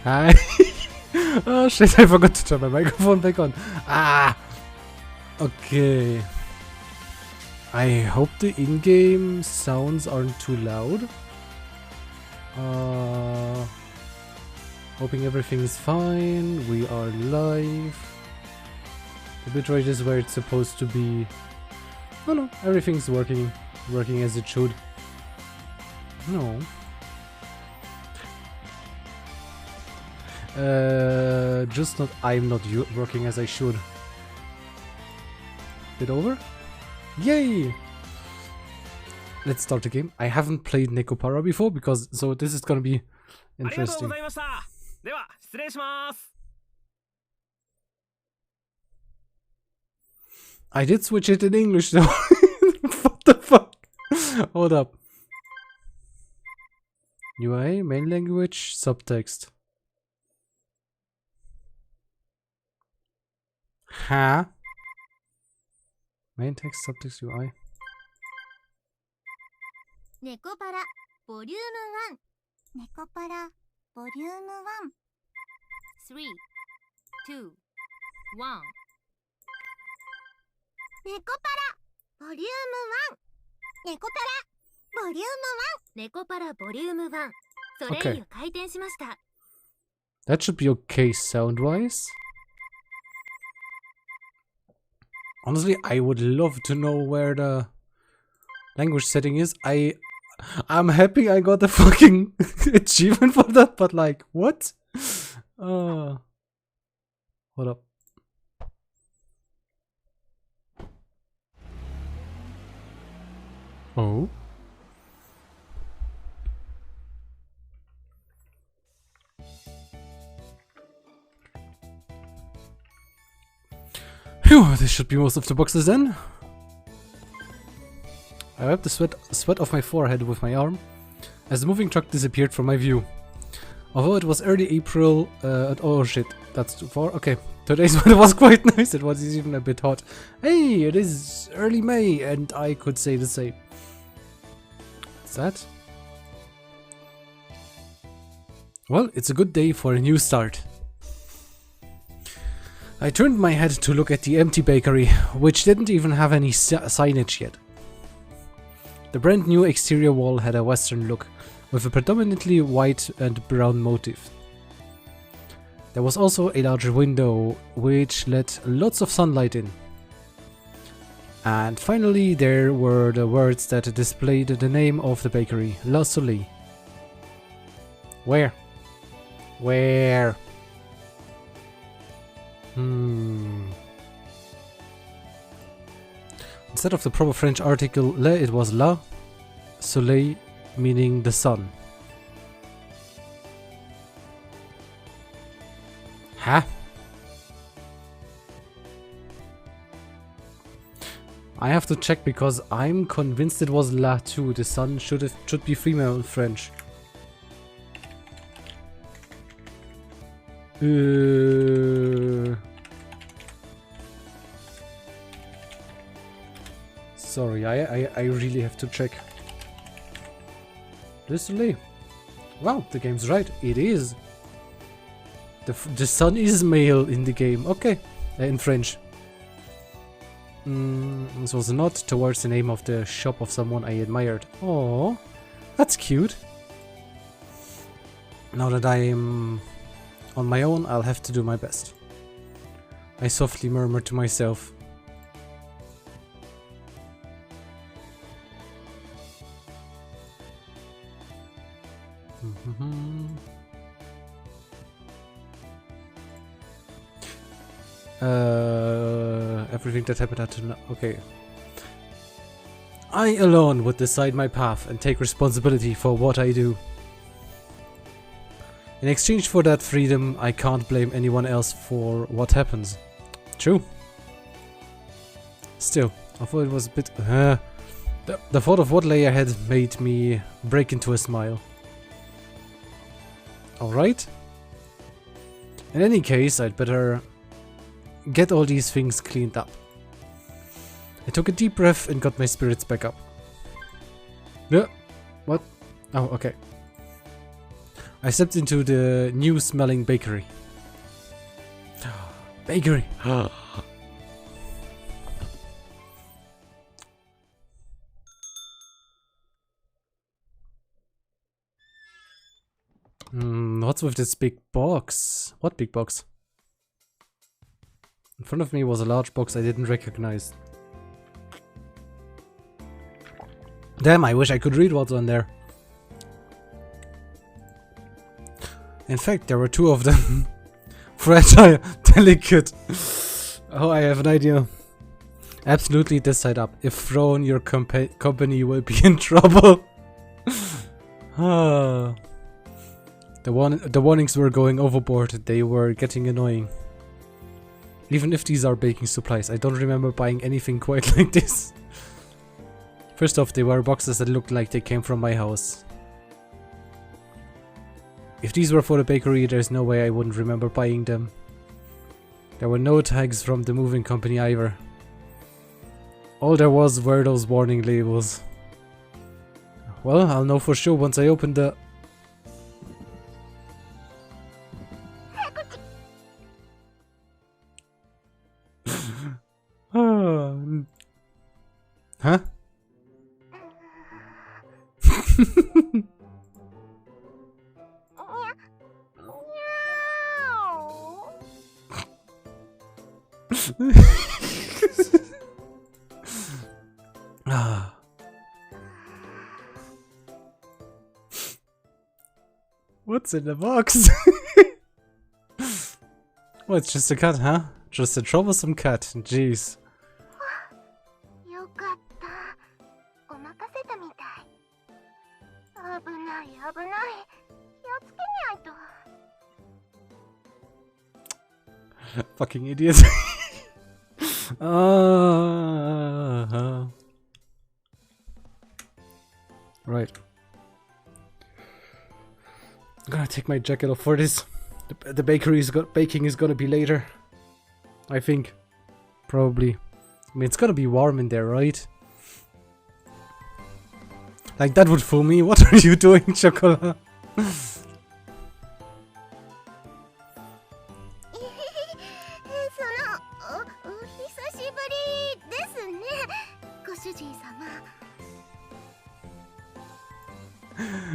Hi. Oh shit, I forgot to turn my microphone back on. Ah! Okay. I hope the in-game sounds aren't too loud. Hoping everything is fine. We are live. The bitrate is where it's supposed to be. No, no, everything's working as it should. No. Just not. I'm not working as I should. Bit over? Yay! Let's start the game. I haven't played Nekopara before because so this is gonna be interesting. I did switch it in English though. What the fuck? Hold up. UI, main language, subtext. Huh? Main text, subtext, UI. Nekopara Volume 1 Nekopara Volume 1 3 2 1 Nekopara Volume 1 Nekopara Volume 1 Nekopara Volume 1 ソレイユ開店しました That should be okay sound-wise. Honestly, I would love to know where the language setting is. I'm happy I got the fucking achievement for that, but like, what? Hold up. Oh? Phew, this should be most of the boxes then. I wiped the sweat off my forehead with my arm as the moving truck disappeared from my view. Although it was early April, oh shit, that's too far. Okay, today's weather was quite nice, it was even a bit hot. Hey, it is early May and I could say the same. What's that? Well, it's a good day for a new start. I turned my head to look at the empty bakery, which didn't even have any signage yet. The brand new exterior wall had a western look, with a predominantly white and brown motif. There was also a larger window, which let lots of sunlight in. And finally there were the words that displayed the name of the bakery, La Soleil. Where? Where? Instead of the proper French article le, it was la soleil, meaning the sun. Huh? I have to check because I'm convinced it was la too. The sun should be female in French. Sorry, I really have to check. Le Soleil. Wow, the game's right. It is. The sun is male in the game. Okay, in French. This was a nod towards the name of the shop of someone I admired. Oh, that's cute. Now that I'm on my own, I'll have to do my best. I softly murmured to myself. Everything that happened had to... Okay. I alone would decide my path and take responsibility for what I do. In exchange for that freedom, I can't blame anyone else for what happens. True. Still, although it was a bit... the thought of what lay ahead made me break into a smile. Alright. In any case, I'd better get all these things cleaned up. I took a deep breath and got my spirits back up. Yeah. What? Oh, okay. I stepped into the new smelling bakery. Bakery! What's with this big box? What big box? In front of me was a large box I didn't recognize. Damn, I wish I could read what's on there. In fact, there were two of them. Fragile, delicate. Oh, I have an idea. Absolutely this side up. If thrown, your company will be in trouble. Ah. The warnings were going overboard. They were getting annoying. Even if these are baking supplies, I don't remember buying anything quite like this. First off, they were boxes that looked like they came from my house. If these were for the bakery, there's no way I wouldn't remember buying them. There were no tags from the moving company either. All there was were those warning labels. Well, I'll know for sure once I open the... Huh? Ah. What's in the box? Oh, it's just a cat, huh? Just a troublesome cat. Jeez. Fucking idiot. Right. I'm gonna take my jacket off for this. The baking is gonna be later. I think. Probably. I mean, it's gonna be warm in there, right? Like, that would fool me. What are you doing, Chocola?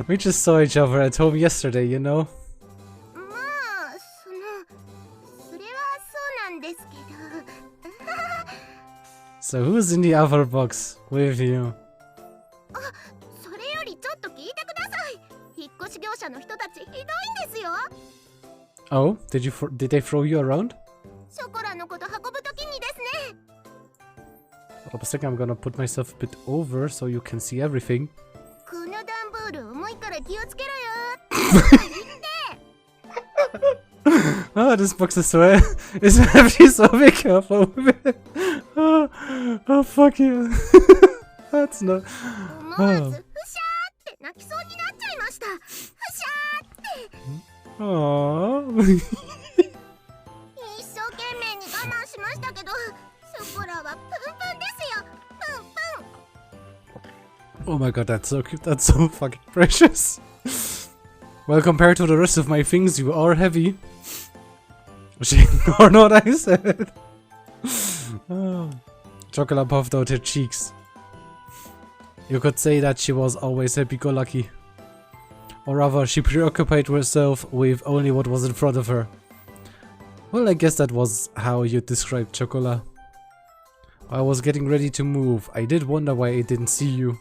We just saw each other at home yesterday, you know? So who's in the other box with you? Oh, did they throw you around? Hold up a second, I'm gonna put myself a bit over so you can see everything. Oh, this box is so is heavy, so be careful with it. Oh, fuck you. That's not. Oh. Aww. Oh my god, that's so cute. That's so fucking precious. Well, compared to the rest of my things, you are heavy. She ignored what I said. Oh. Chocolate puffed out her cheeks. You could say that she was always happy-go-lucky. Or rather, she preoccupied herself with only what was in front of her. Well, I guess that was how you described Chocola. I was getting ready to move. I did wonder why I didn't see you.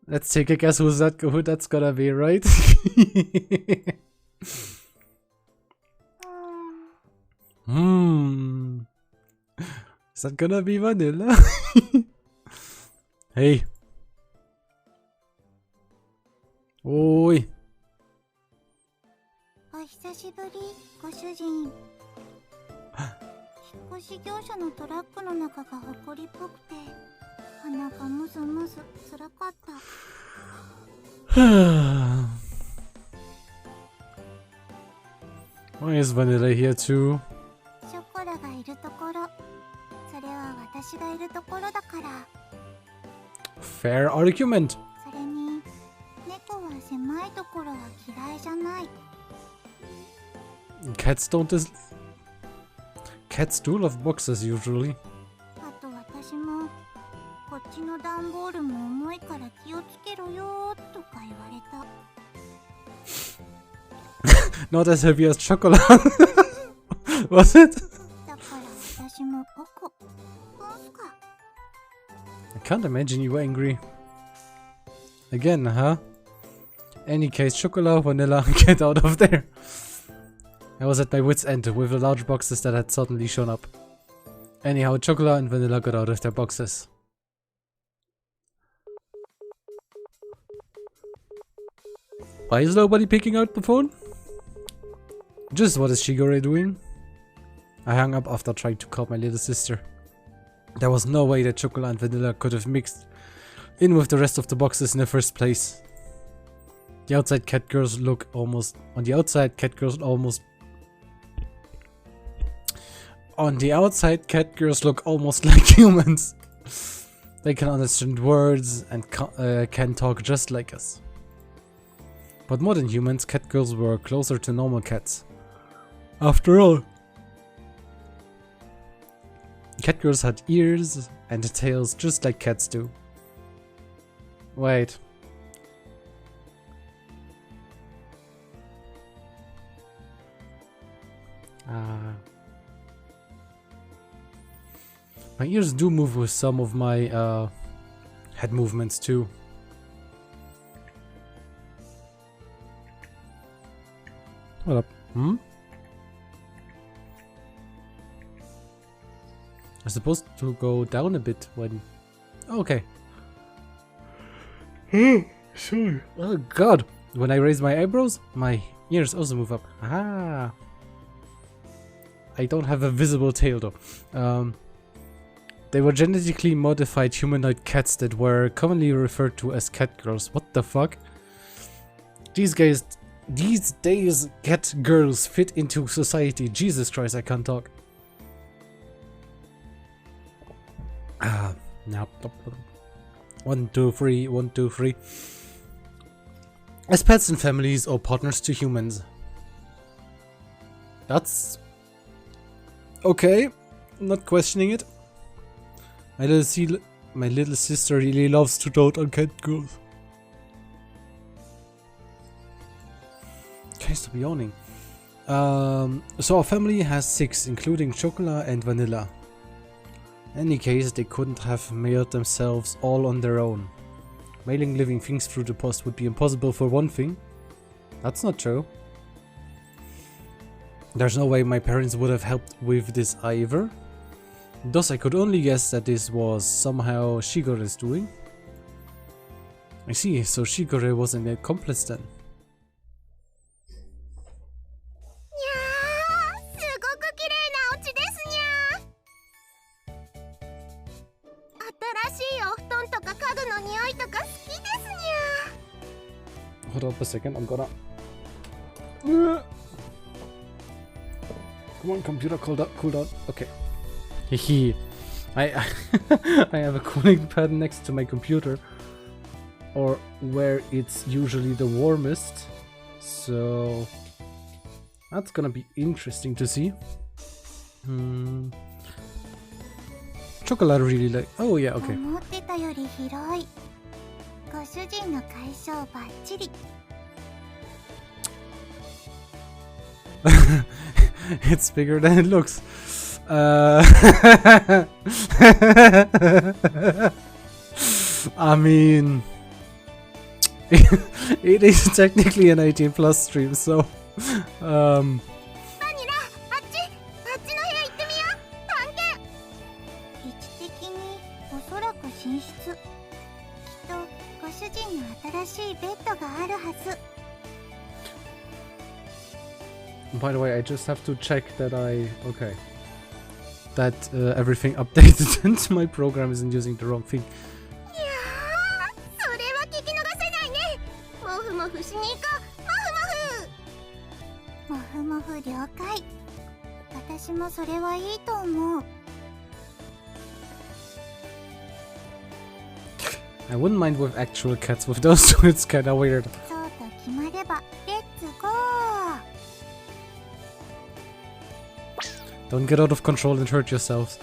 Let's take a guess who that's gonna be, right? Is that gonna be Vanilla? Hey. Oi. お久しぶり、ご主人。引っ越し業者のトラックの中が埃っぽくて、鼻がムズムズ辛かった。Why is Vanilla here too? ショコラがいるところ、それは私がいるところだから。Fair argument. それに、猫は狭いところは嫌いじゃない。Cats do love boxes usually. あと私も、こっちの段ボールも重いから気をつけろよーとか言われた。Not as heavy as chocolate. Was it? I can't imagine you were angry. Again, huh? Any case, chocolate, vanilla, get out of there. I was at my wit's end with the large boxes that had suddenly shown up. Anyhow, chocolate and vanilla got out of their boxes. Why is nobody picking out the phone? Just what is Shigure doing? I hung up after trying to call my little sister. There was no way that chocolate and vanilla could have mixed in with the rest of the boxes in the first place. The outside cat girls look almost... On the outside, cat girls look almost like humans. They can understand words and can talk just like us. But more than humans, cat girls were closer to normal cats. After all, cat girls had ears and tails just like cats do. Wait. My ears do move with some of my head movements too. What up? I'm supposed to go down a bit when... Okay. Sorry. Oh god. When I raise my eyebrows, my ears also move up. Ah. I don't have a visible tail though. They were genetically modified humanoid cats that were commonly referred to as cat girls. What the fuck? These days cat girls fit into society. Jesus Christ, I can't talk. No. 1, 2, 3, 1, 2, 3. As pets and families or partners to humans. That's okay. I'm not questioning it. My little sister really loves to dote on cat girls. Okay, stop yawning. So our family has 6, including chocolate and vanilla. In any case, they couldn't have mailed themselves all on their own. Mailing living things through the post would be impossible for one thing. That's not true. There's no way my parents would have helped with this either. Thus, I could only guess that this was somehow Shigure's doing. I see, so Shigure was an accomplice then. Hold up a second, I'm gonna... Come on, computer, cool down. Okay. Hehe. I have a cooling pad next to my computer, or where it's usually the warmest, so that's gonna be interesting to see. Chocolate really like... Oh yeah, okay. It's bigger than it looks. I mean, it is technically an 18+ stream, so by the way, I just have to check that everything updated and my program isn't using the wrong thing. I wouldn't mind with actual cats. With those two, it's kinda weird. Don't get out of control and hurt yourselves.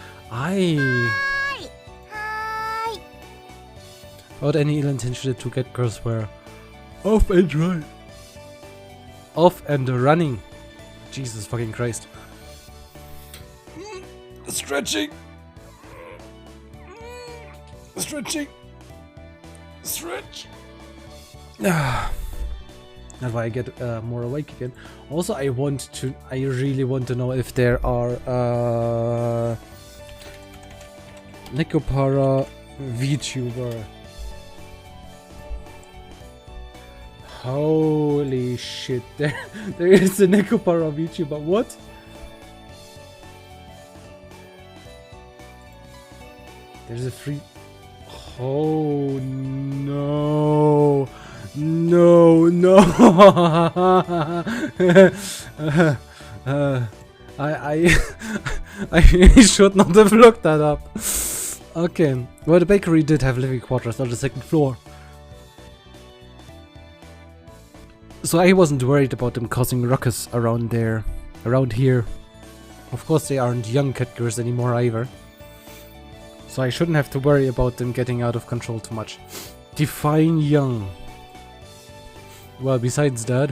Without any ill intention, the 2 cat girls were off and dry. Off and running. Jesus fucking Christ. Stretching. Stretching. Stretch. That's why I get more awake again. Also, I really want to know if there are Nekopara VTuber. Holy shit, there is a Nekopara VTuber. What? There's a free... Oh no. No, no. I should not have looked that up. Okay, well, the bakery did have living quarters on the second floor. So I wasn't worried about them causing ruckus around here. Of course, they aren't young cat girls anymore either. So I shouldn't have to worry about them getting out of control too much. Define young. Well, besides that,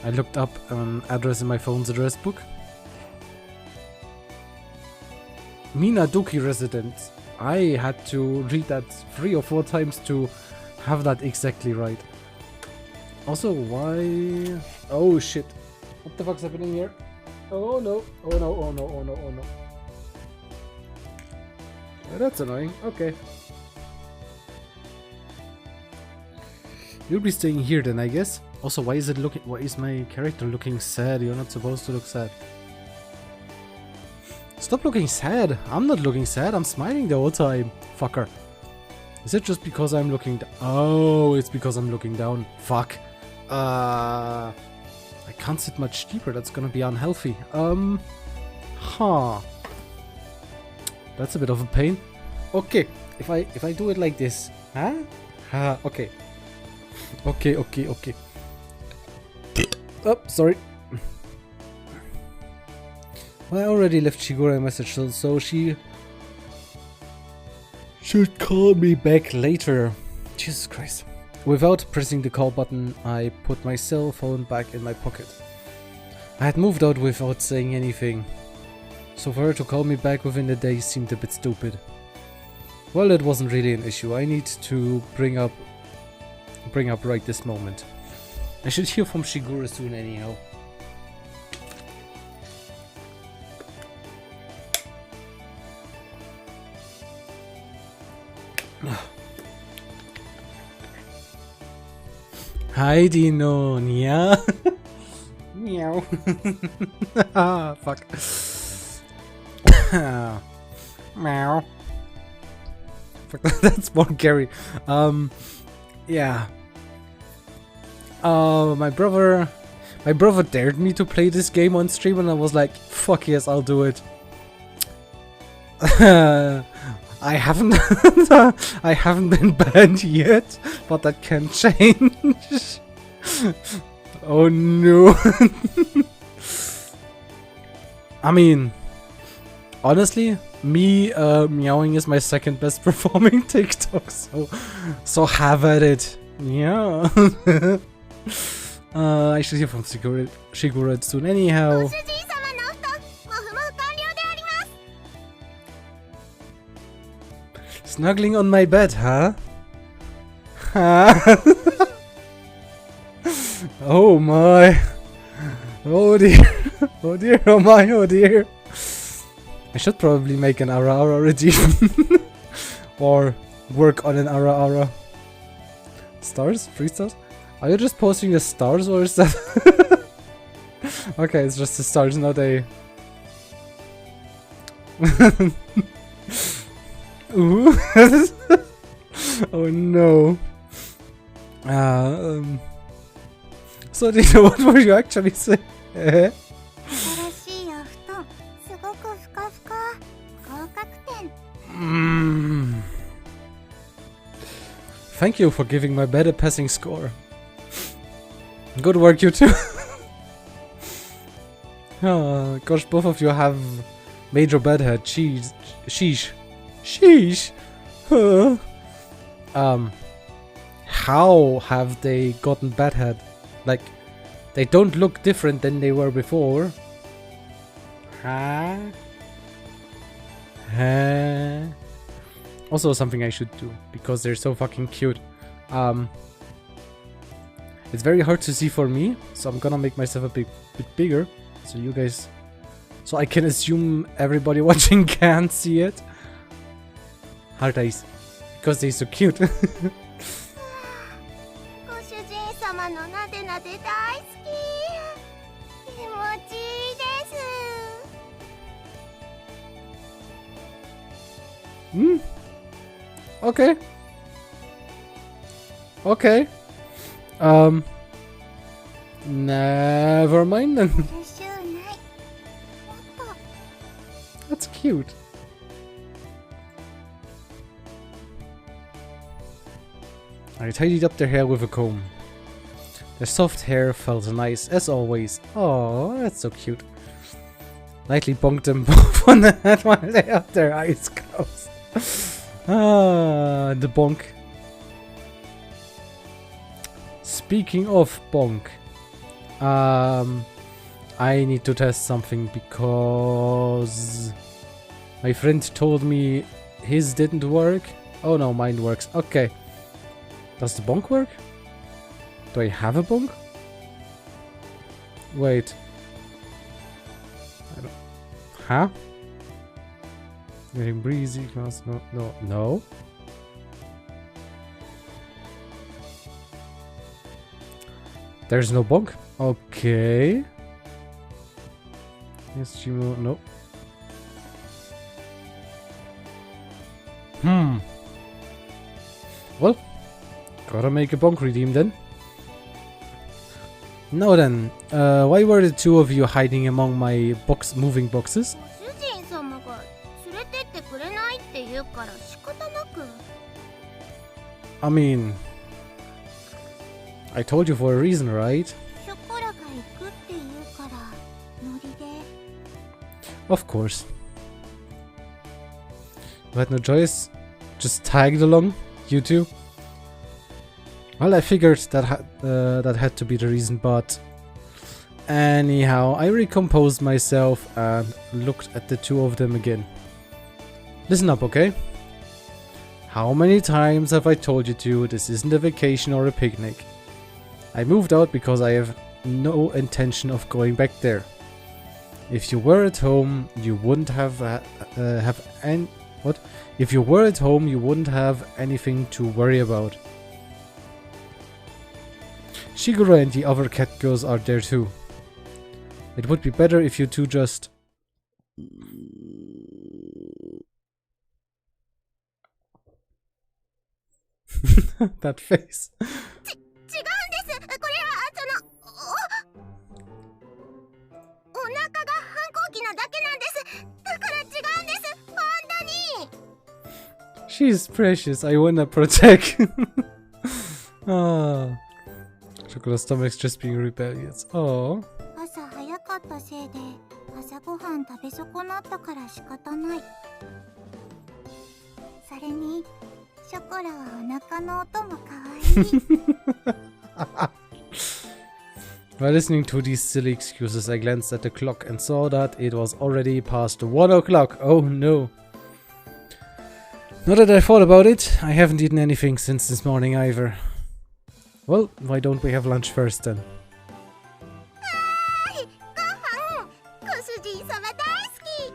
I looked up an address in my phone's address book. Minadoki residence. I had to read that 3 or 4 times to have that exactly right. Also, why... Oh shit. What the fuck's happening here? Oh no. Oh no, oh no, oh no, oh no. Oh, that's annoying. Okay. You'll be staying here then, I guess. Also, why is my character looking sad? You're not supposed to look sad. Stop looking sad. I'm not looking sad. I'm smiling the whole time. Fucker. Is it just because I'm looking down? Oh, it's because I'm looking down. Fuck. I can't sit much deeper. That's gonna be unhealthy. Huh. That's a bit of a pain. Okay. If I do it like this. Huh? Okay. Okay. Oh, sorry. Well, I already left Shigura a message, so she should call me back later. Jesus Christ. Without pressing the call button, I put my cell phone back in my pocket. I had moved out without saying anything, so for her to call me back within a day seemed a bit stupid. Well, it wasn't really an issue. I need to bring up right this moment. I should hear from Shigura soon anyhow. Hi Dino, nya. Meow. Ah, fuck. Meow. Fuck, that's more Gary. Yeah. My brother dared me to play this game on stream, and I was like, fuck yes, I'll do it. I haven't been banned yet, but that can change. Oh no. I mean, honestly, me meowing is my second best performing TikTok, so have at it. Yeah. I should hear from Shigura soon anyhow. Snuggling on my bed, huh? Oh my. Oh dear. Oh dear, oh my, oh dear. I should probably make an Ara redeem. Or work on an Ara. Stars? 3 stars? Are you just posting the stars, or is that... Okay, it's just the stars, not a... Ooh. Oh no. So Dino, what were you actually saying? Thank you for giving my bed a passing score. Good work, you two. Oh, gosh, both of you have major bedhead. Sheesh. Huh. How have they gotten bedhead? Like, They don't look different than they were before. Huh? Huh? Also something I should do, because they're so fucking cute. It's very hard to see for me, so I'm gonna make myself a bit bigger, so you guys... So I can assume everybody watching can't see it. Heart eyes. Because they're so cute. ご主人様のなでなで大好き。気持ちいいです。Okay. Okay. Never mind then. That's cute. I tidied up their hair with a comb. Their soft hair felt nice as always. Oh, that's so cute. Lightly bonked them both on the head while they have their eyes closed. Ah, the bonk. Speaking of bonk, I need to test something because my friend told me his didn't work. Oh no, mine works. Okay. Does the bonk work? Do I have a bonk? Wait. I don't... Huh? Getting breezy, class, no. There's no bonk? Okay. Yes, Chimo, no. Well, gotta make a bonk redeem then. Now then, why were the two of you hiding among my moving boxes? ご主人様が連れてってくれないって言うから仕方なく。I mean, I told you for a reason, right? ショコラが行くって言うからノリで。Of course. You had no choice. Just tagged along, you two. Well, I figured that that had to be the reason, but anyhow, I recomposed myself and looked at the two of them again. Listen up, okay? How many times have I told you to? This isn't a vacation or a picnic. I moved out because I have no intention of going back there. If you were at home, you wouldn't have any... What? If you were at home, you wouldn't have anything to worry about. Shiguro and the other cat girls are there too. It would be better if you two just... That face. 違うんです。これはお腹が反抗期なだけなんです。だから違うんです。本当に。 She's precious. I wanna protect. Ah. Chocolate's stomach's just being rebellious. Oh. 朝早かったせいで朝ごはん食べ損なったから仕方ない。それにショコラはお腹の音も可愛い。While listening to these silly excuses, I glanced at the clock and saw that it was already past 1 o'clock. Oh no. Not that I thought about it, I haven't eaten anything since this morning either. Well, why don't we have lunch first then? ご飯、ご主人様大好き。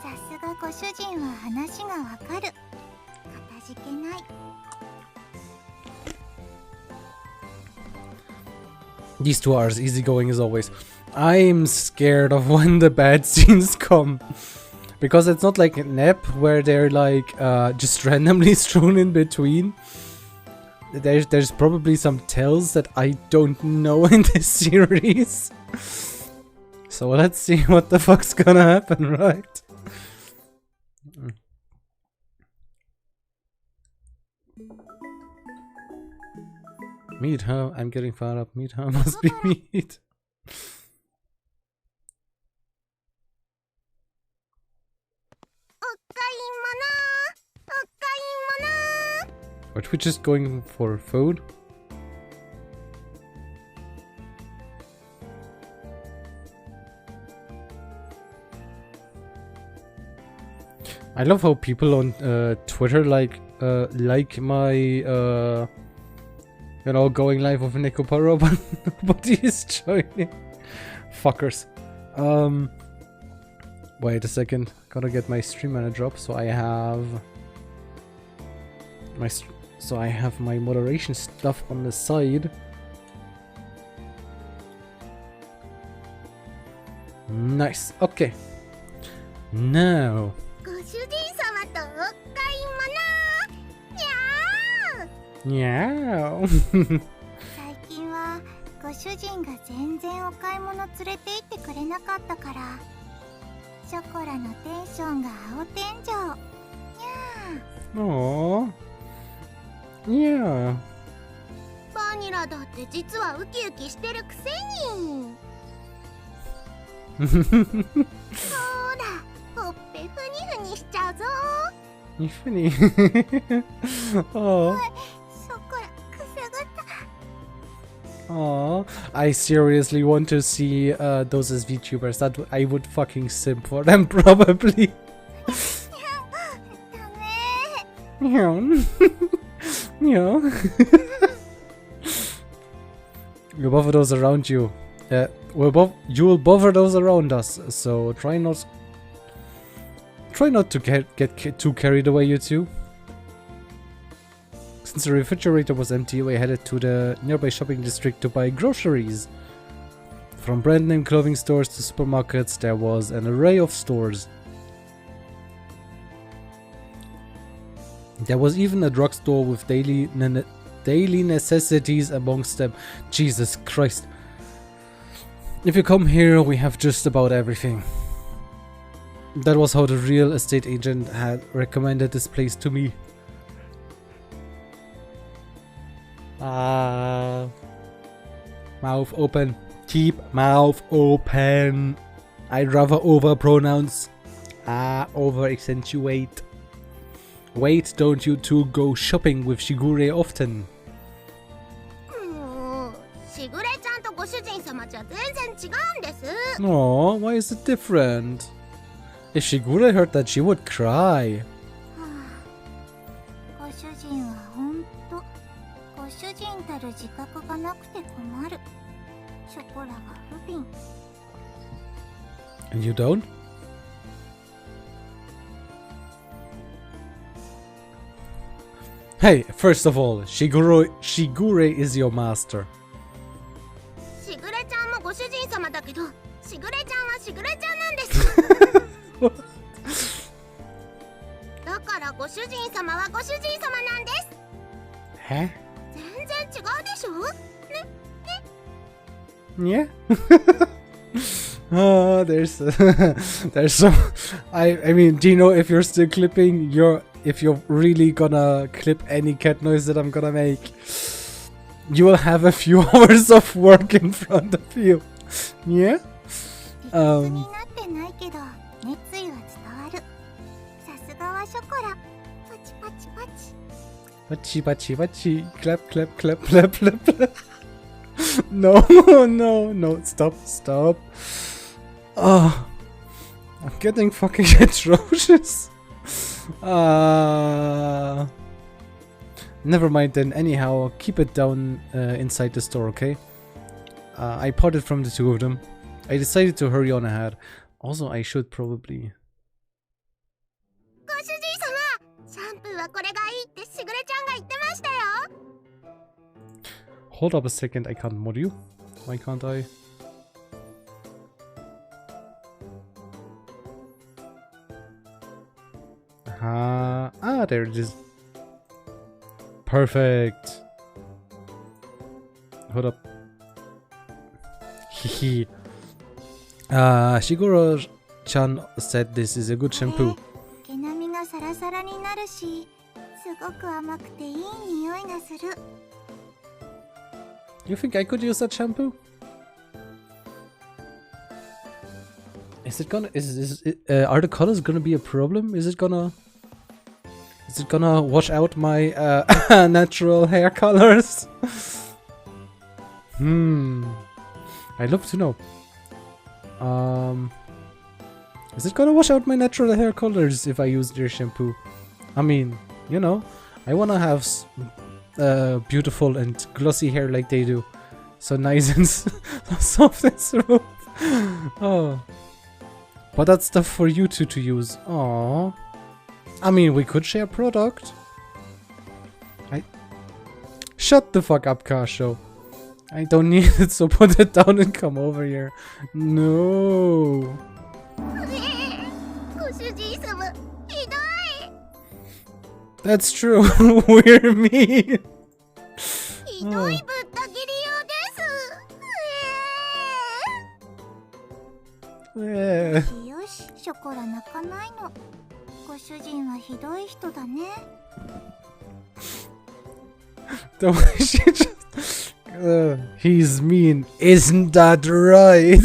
さすがご主人は話がわかる。かたじけない。These two are as easygoing as always. I'm scared of when the bad scenes come. Because it's not like a nap where they're like just randomly strewn in between. There's probably some tells that I don't know in this series. So let's see what the fuck's gonna happen, right? Meat, huh? I'm getting fired up. Meat, huh? Must be meat. Aren't we just going for food? I love how people on Twitter like my you know, going live with Nekopara, but nobody is joining. Fuckers. Wait a second. Gotta get my stream manager up so I have my moderation stuff on the side. Nice. Okay. Now. ご主人様とお買い物。にゃー。 Yeah. 最近はご主人が全然お買い物連れて行ってくれなかったから、ショコラのテンションが青天井。にゃ Aww. Yeah. ー。バニラだって実はウキウキしてるくせに。そうだ、ほっぺふにふにしちゃうぞ。 You funny. Oh. ショコラくすぐった。 Aw. I seriously want to see those as VTubers. That I would fucking simp for them probably. ダメ。 Meow. Meow. You bother those around you. You will bother those around us. So try not to get too carried away, you two. Since the refrigerator was empty, we headed to the nearby shopping district to buy groceries. From brand name clothing stores to supermarkets, there was an array of stores. There was even a drugstore with daily necessities amongst them. Jesus Christ. If you come here, we have just about everything. That was how the real estate agent had recommended this place to me. Mouth open. Keep mouth open. I'd rather over-pronounce. Over-accentuate. Wait, don't you two go shopping with Shigure often? しぐれちゃんとご主人様じゃ全然違うんです。 Aw, why is it different? If Shigure heard that, she would cry. ご主人はほんとご主人たる自覚がなくて困る。ショコラが不憫。 And you don't? Hey, first of all, Shigure is your master. しぐれちゃんもご主人様だけど、しぐれちゃんはしぐれちゃんなんです。だからご主人様はご主人様なんです。 Huh? 全然違うでしょね。 Yeah. Oh, there's some. I mean, do you know if you're still clipping if you're really gonna clip any cat noise that I'm gonna make, you will have a few hours of work in front of you. Yeah. 理屈になってないけど熱意は伝わる。さすがはショコラ。パチパチパチ。 Pachi pachi pachi. Clap clap clap clap clap clap. No, no, no. Stop, stop. Oh, I'm getting fucking atrocious. Never mind then. Anyhow, keep it down inside the store, okay? I parted from the two of them. I decided to hurry on ahead. Also, I should probably... ご主人様、シャンプーはこれがいいってしぐれちゃんが言ってましたよ。 Hold up a second, I can't mod you. Why can't I? There it is. Perfect. Hold up. Hehe. Shiguro-chan said this is a good shampoo. 毛並みがサラサラになるし、すごく甘くていい匂いがする。 You think I could use that shampoo? Is it gonna? Are the colors gonna be a problem? Is it gonna wash out my natural hair colors? I'd love to know. Is it gonna wash out my natural hair colors if I use their shampoo? I mean, you know, I wanna have beautiful and glossy hair like they do. So nice and soft and smooth. Oh. But that's stuff for you two to use. Aww. I mean, we could share product. Shut the fuck up, car show. I don't need it, so put it down and come over here. No. That's true. We're mean. Oh. Yeah. The way she just... he's mean. Isn't that right?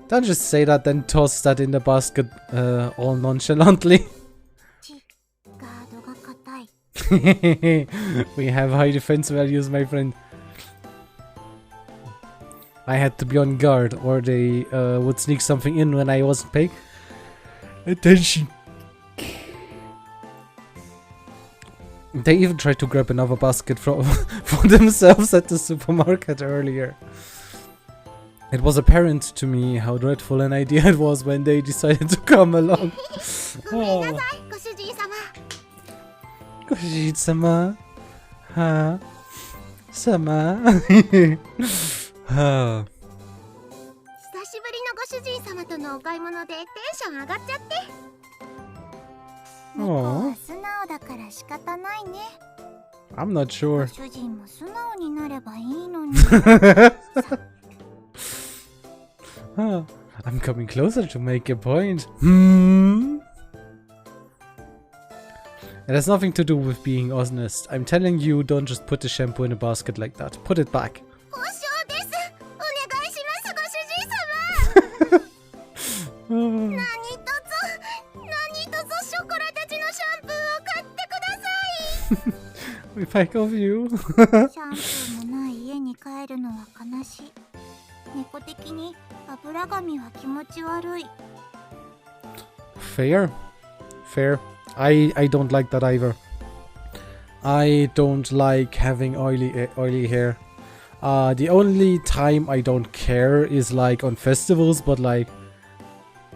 Don't just say that, then toss that in the basket all nonchalantly. We have high defense values, my friend. I had to be on guard, or they would sneak something in when I wasn't paying attention. They even tried to grab another basket for themselves at the supermarket earlier. It was apparent to me how dreadful an idea it was when they decided to come along. Oh. Goshiji-sama. Ha. Sama. Ha. Oh. I'm not sure. I'm coming closer to make a point. It has nothing to do with being honest. I'm telling you, don't just put the shampoo in a basket like that. Put it back. We beg of you. Fair. Fair. I don't like that either. I don't like having oily hair. The only time I don't care is like on festivals, but like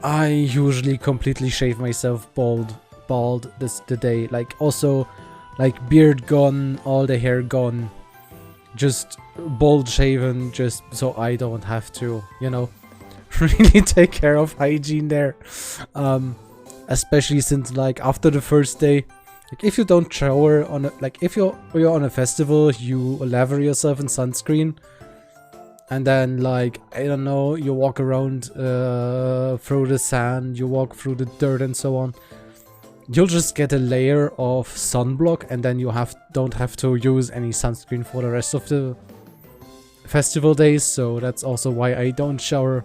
I usually completely shave myself bald the day. Like also like beard gone, all the hair gone, just bald shaven, just so I don't have to, you know, really take care of hygiene there. Especially since like after the first day, like if you don't shower on a, like if you're on a festival, you lather yourself in sunscreen, and then like I don't know, you walk around through the sand, you walk through the dirt and so on. You'll just get a layer of sunblock, and then you don't have to use any sunscreen for the rest of the festival days. So that's also why I don't shower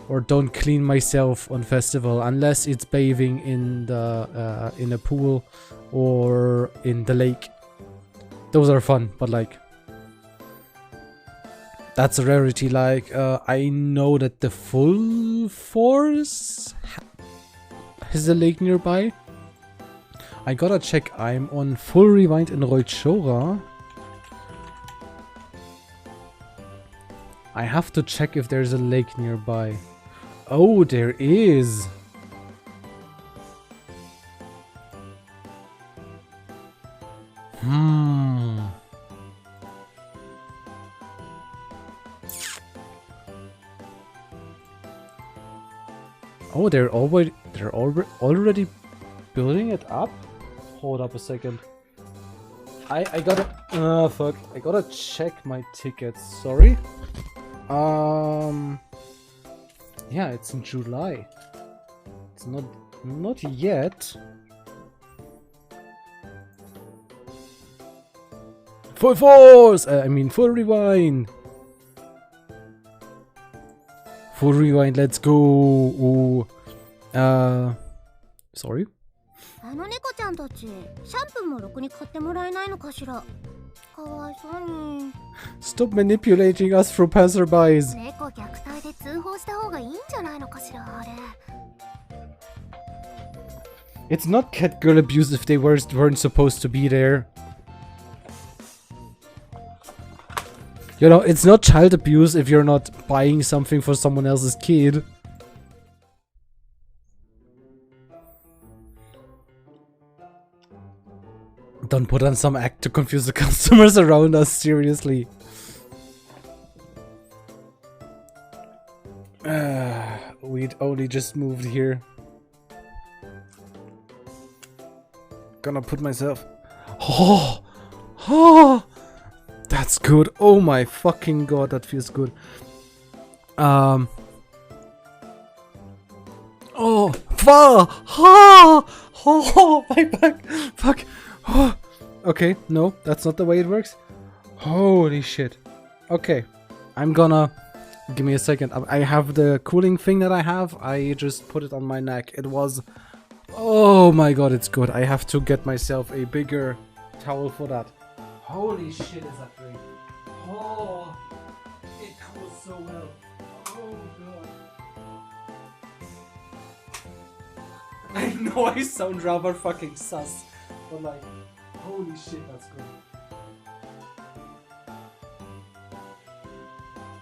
or don't clean myself on festival unless it's bathing in the in a pool or in the lake. Those are fun, but like that's a rarity. Like I know that the Full Force has a lake nearby. I gotta check. I'm on Full Rewind in Roichora. I have to check if there's a lake nearby. Oh, there is. Oh, they're already building it up? Hold up a second. I gotta fuck. I gotta check my tickets. Sorry. Yeah, it's in July. It's not yet. Full Force! I mean Full Rewind. Full Rewind, let's go. Sorry. Stop manipulating us through passerbys. した方がいいんじゃないのかしら、あれ。 It's not catgirl abuse if they weren't supposed to be there. You know, it's not child abuse if you're not buying something for someone else's kid. Don't put on some act to confuse the customers around us, seriously. We'd only just moved here. Gonna put myself... Oh! Oh! That's good. Oh my fucking god, that feels good. Oh! Fuck! Oh! Oh! My back! Fuck! Oh. Okay, no, that's not the way it works. Holy shit. Okay, I'm gonna... Give me a second. I have the cooling thing that I have. I just put it on my neck. It was... Oh my god, it's good. I have to get myself a bigger towel for that. Holy shit, is that great. Oh, it cools so well. Oh god. I know I sound rather fucking sus, but like, holy shit, that's good.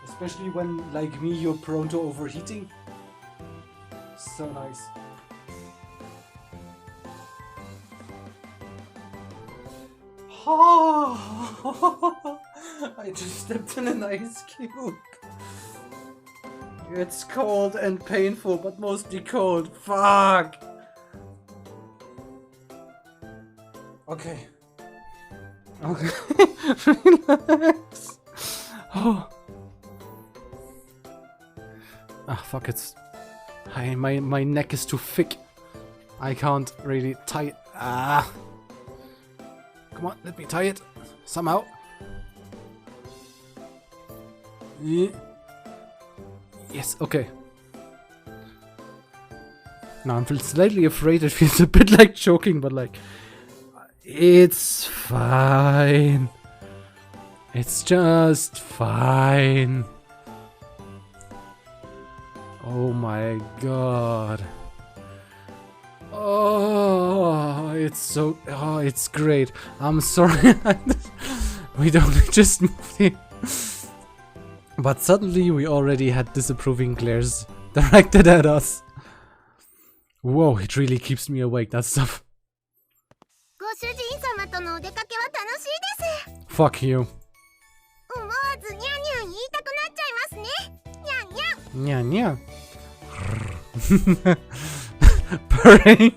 Especially when, like me, you're prone to overheating. So nice. Oh, I just stepped in an ice cube. It's cold and painful, but mostly cold. Fuck. Okay. Okay. Relax. Oh. Ah, fuck, it's... My neck is too thick. I can't really tie it. Ah. Come on, let me tie it. Somehow. Yeah. Yes, okay. Now I'm slightly afraid. It feels a bit like choking, but like... It's fine. It's just fine. Oh my god. Oh, it's so... Oh, it's great. I'm sorry. We don't just moved here. But suddenly we already had disapproving glares directed at us. Whoa, it really keeps me awake, that stuff. Fuck you. Nya nya. Purring.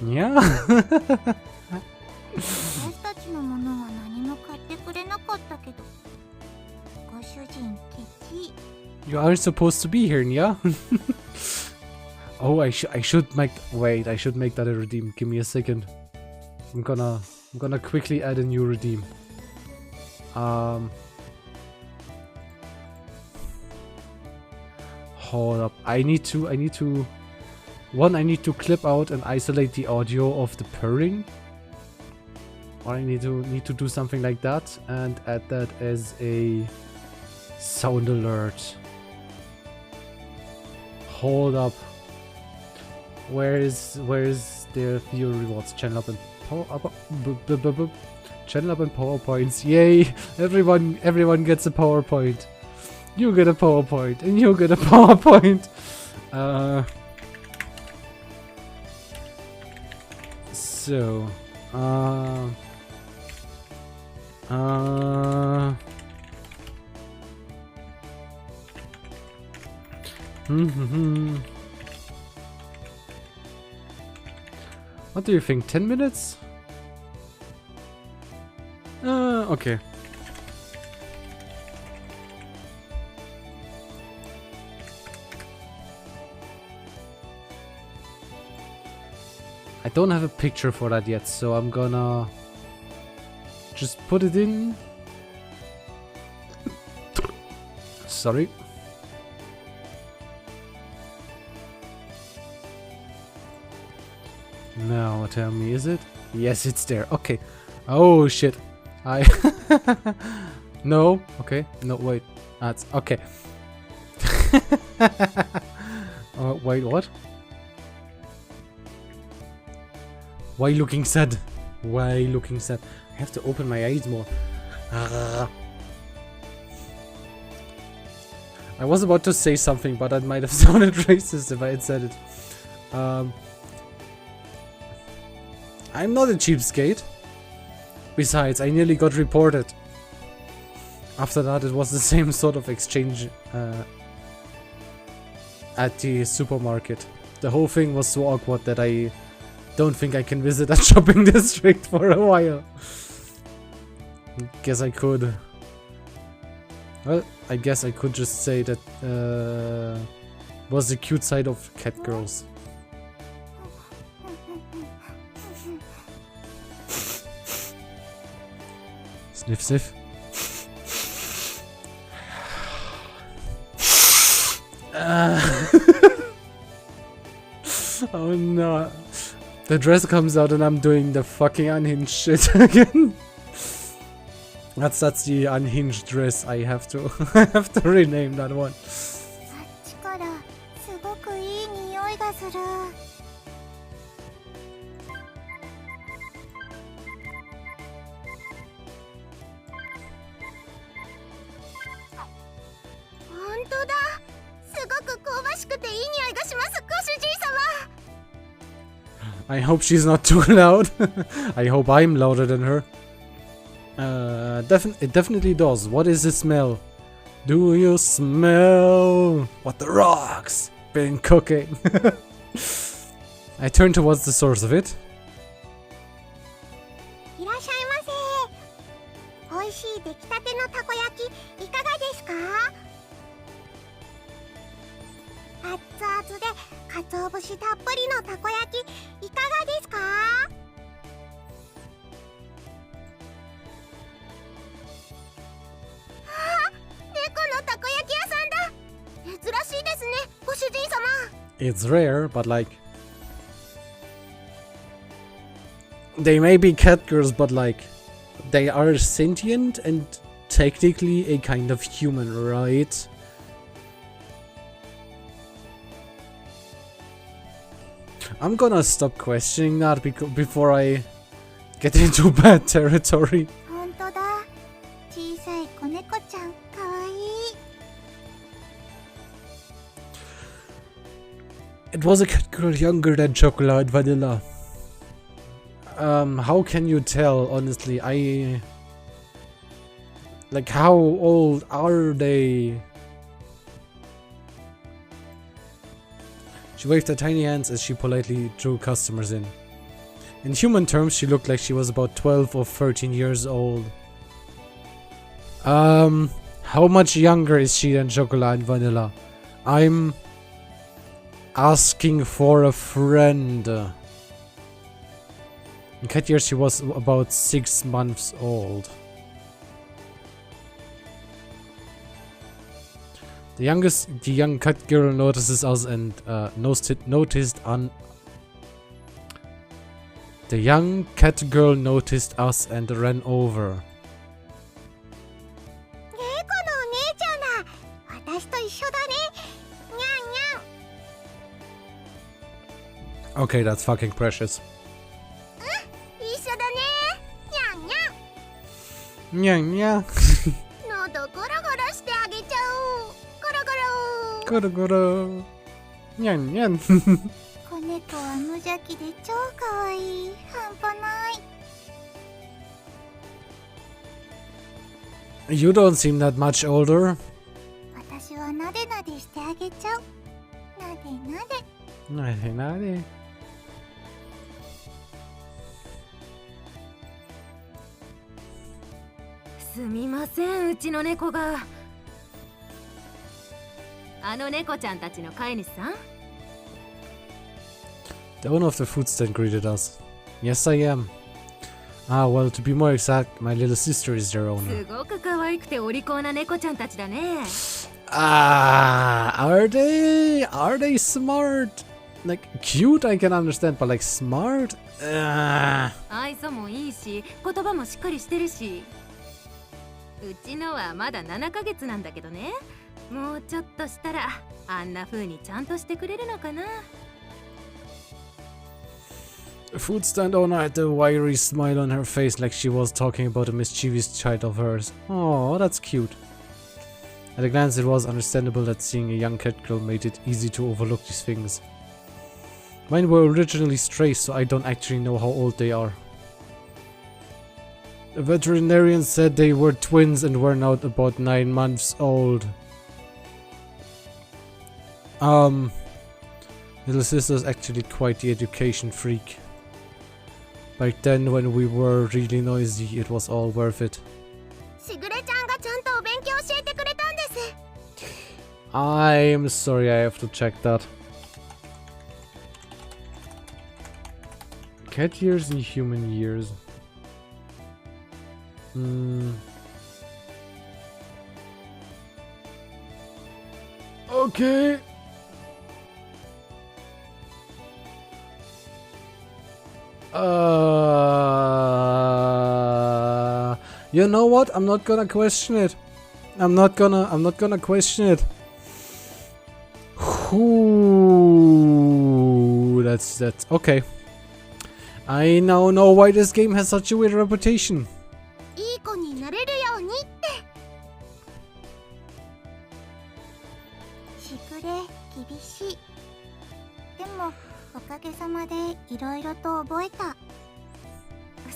Yeah. You are supposed to be here, yeah? Oh, I should make... Wait, I should make that a redeem. Give me a second. I'm gonna quickly add a new redeem. Hold up. I need to... One, I need to clip out and isolate the audio of the purring. Or I need to do something like that and add that as a sound alert. Hold up. Where is the viewer rewards? Channel up and power up. Channel up and PowerPoints. Yay! Everyone gets a PowerPoint. You get a PowerPoint and you get a PowerPoint. So, what do you think? 10 minutes? Okay. I don't have a picture for that yet, so I'm gonna just put it in. Sorry. Now tell me, is it? Yes, it's there. Okay. Oh shit. No. Okay. No, wait. That's okay. Wait, what? Why looking sad? Why looking sad? I have to open my eyes more. I was about to say something, but that might have sounded racist if I had said it. I'm not a cheapskate. Besides, I nearly got reported. After that, it was the same sort of exchange at the supermarket. The whole thing was so awkward that I don't think I can visit that shopping district for a while. Guess I could. Well, I guess I could just say that was the cute side of cat girls. Sniff, sniff. Oh no. The dress comes out and I'm doing the fucking unhinged shit again. That's the unhinged dress. I have to rename that one. あっちからすごくいい匂いがする。本当だ。すごく香ばしくていい匂いがします、ご主人様。I hope she's not too loud. I hope I'm louder than her. It definitely does. What is the smell? Do you smell what the rocks been cooking? I turn towards the source of it. いらっしゃいませ。美味しい出来たてのたこ焼きいかがですか？熱々で鰹節たっぷりのたこ焼きいかがですか？あ、猫のたこ焼き屋さんだ。珍しいですね、ご主人様。It's rare, but like they may be cat girls, but like they are sentient and technically a kind of human, right? I'm gonna stop questioning that before I get into bad territory. 本当だ。小さい子猫ちゃん、かわいい。It was a cat girl younger than chocolate vanilla. How can you tell? Honestly, like, how old are they? She waved her tiny hands as she politely drew customers in. In human terms, she looked like she was about 12 or 13 years old. How much younger is she than chocolate and vanilla? I'm asking for a friend. In cat years, she was about 6 months old. The young cat girl notices us and the young cat girl noticed us and ran over. 猫のお姉ちゃんだ。私と一緒だね。にゃんにゃん。 Okay, that's fucking precious. 一緒だね。にゃんにゃん。にゃんにゃん。喉ゴロゴロしてあげちゃおう。ゴロゴロ。ゴロゴロ。にゃんにゃん。子猫は無邪気で超かわいい。半端ない。You don't seem that much older. 私はなでなでしてあげちゃう。なでなで。なでなで。すみません、うちの猫が。あの猫ちゃんたちの飼い主さん？ The owner of the food stand greeted us. Yes, I am. Ah, well, to be more exact, my little sister is their す owner. ごく可愛くてお利口な猫ちゃんたちだね。Ah, are they smart? Like, cute I can understand, but like smart? 愛想もいいし、言葉もしっかりしてるし。うちのはまだ7ヶ月なんだけどね。もうちょっとしたらあんな風にちゃんとしてくれるのかな。 The food stand owner had a wiry smile on her face like she was talking about a mischievous child of hers. Oh, that's cute. At a glance, it was understandable that seeing a young cat girl made it easy to overlook these things. Mine were originally strays, so I don't actually know how old they are. The veterinarian said they were twins and were now about 9 months old. Little sister's actually quite the education freak. Back then, when we were really noisy, it was all worth it. しぐれちゃんがちゃんとお勉強教えてくれたんです。 I'm sorry, I have to check that. Cat years and human years. Okay. You know what? I'm not gonna question it. I'm not gonna question it. Ooh, that's okay. I now know why this game has such a weird reputation. いい子になれるようにって。しぐれ厳しい。でもおかげさまでいろいろと覚えた。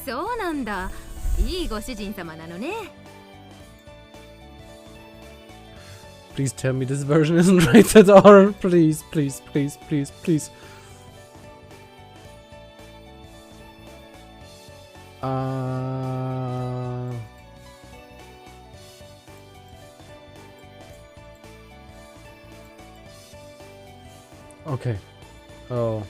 そうなんだ。いいご主人様なのね。 Please tell me this version isn't rated R. Please, please, please, please, please. Okay. Oh.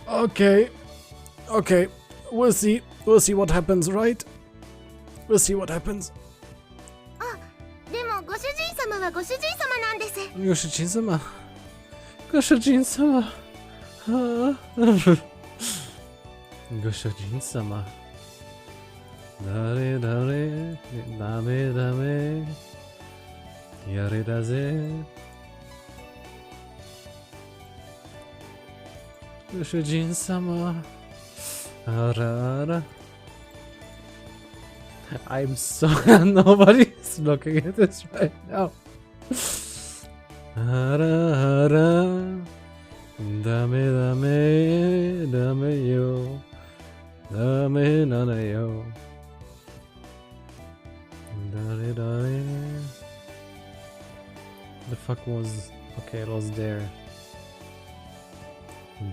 Okay. Okay. We'll see. We'll see what happens, right? We'll see what happens. でもご主人様はご主人様なんです。ご主人様。ご主人様。はあ。ご主人様。誰誰ダメダメやれだぜ。ご主人様。あらあら。I'm so nobody's looking at this right now. あらあら。ダメダメダメよ。ダメなのよ。誰誰 The fuck was... Okay, it was there.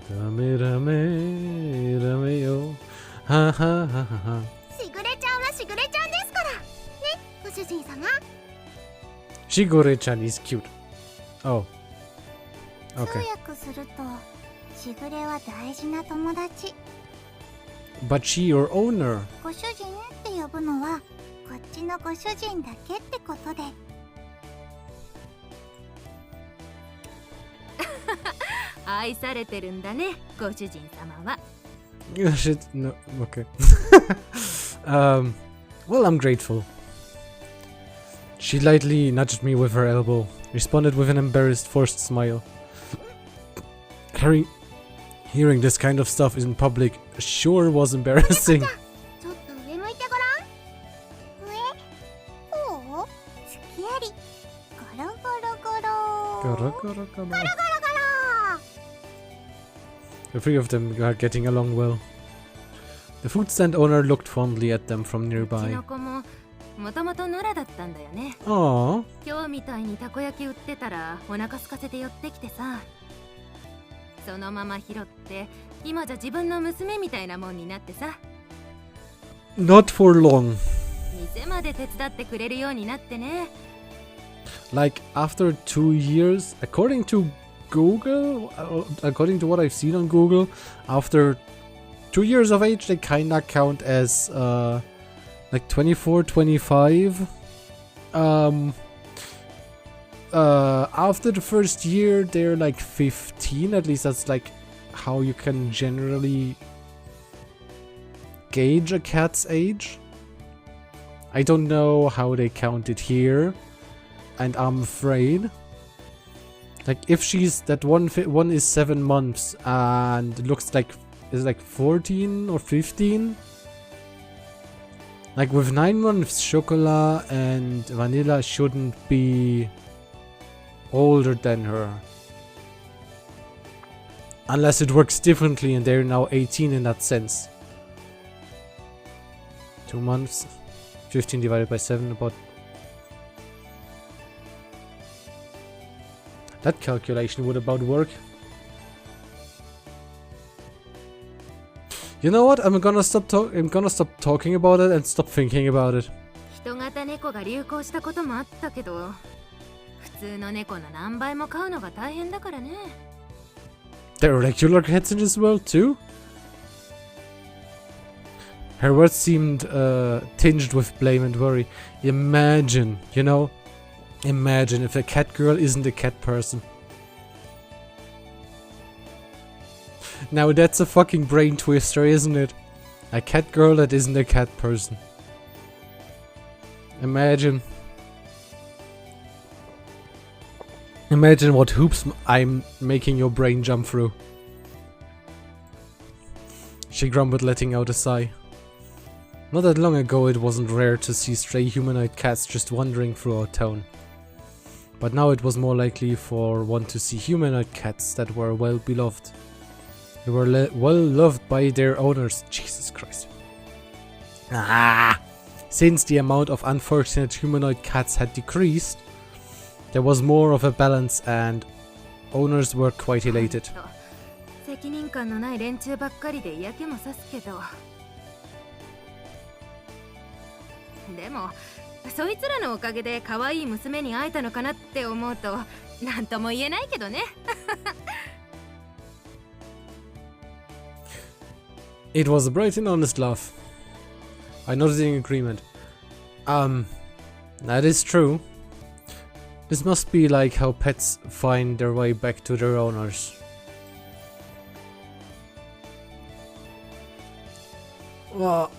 ダメダメダメよ。ははははは。しぐれちゃんはしぐれちゃんですから。ね、ご主人様。Shigure-chan is cute. Oh. 通 Okay. 訳すると、しぐれは大事な友達。But she your owner. ご主人って呼ぶのは、こっちのご主人だけってことで。愛されてるんだね、ご主人様は。Shit, no, okay. Well, I'm grateful. She lightly nudged me with her elbow, responded with an embarrassed, forced smile. Hearing this kind of stuff in public sure was embarrassing. ちょっと上向いてごらん。上？こう？すきやり。ゴロゴロゴロ。 The three of them are getting along well. The food stand owner looked fondly at them from うち nearby. の子ももともと野良だったんだよね。 Aww. 今日みたいにたこ焼き売ってたらお腹空かせて寄ってきてさ、そのまま拾って今じゃ自分の娘みたいなもんになってさ、 Not for long. 店まで手伝ってくれるようになってね。 Like after 2 years, according to Google, according to what I've seen on Google, after 2 years of age, they kinda count as like 24, 25. After the first year, they're like 15. At least that's like how you can generally gauge a cat's age. I don't know how they count it here, and I'm afraid, like, if she's that one is 7 months and looks like is like 14 or 15. Like with 9 months, Chocolat and Vanilla shouldn't be older than her. Unless it works differently and they're now 18 in that sense. 2 months. 15 divided by 7, about... That calculation would about work. You know what? I'm gonna stop talking about it and stop thinking about it. 人型猫が流行したこともあったけど、普通の猫の何倍も飼うのが大変だからね。There are regular cats in this world too? Her words seemed tinged with blame and worry. Imagine, you know? Imagine if a cat girl isn't a cat person. Now that's a fucking brain twister, isn't it? A cat girl that isn't a cat person. Imagine. Imagine what hoops I'm making your brain jump through. She grumbled, letting out a sigh. Not that long ago it wasn't rare to see stray humanoid cats just wandering through our town. But now it was more likely for one to see humanoid cats that were well beloved. They were well loved by their owners. Jesus Christ. Since the amount of unfortunate humanoid cats had decreased, there was more of a balance and owners were quite elated. 責任感のない連中ばっかりで嫌気もさすけど。でも、そいつらのおかげで可愛い娘に会えたのかなって思うと、なんとも言えないけどね。It was a bright and honest laugh. I nodded in agreement. That is true. This must be like how pets find their way back to their owners. Well,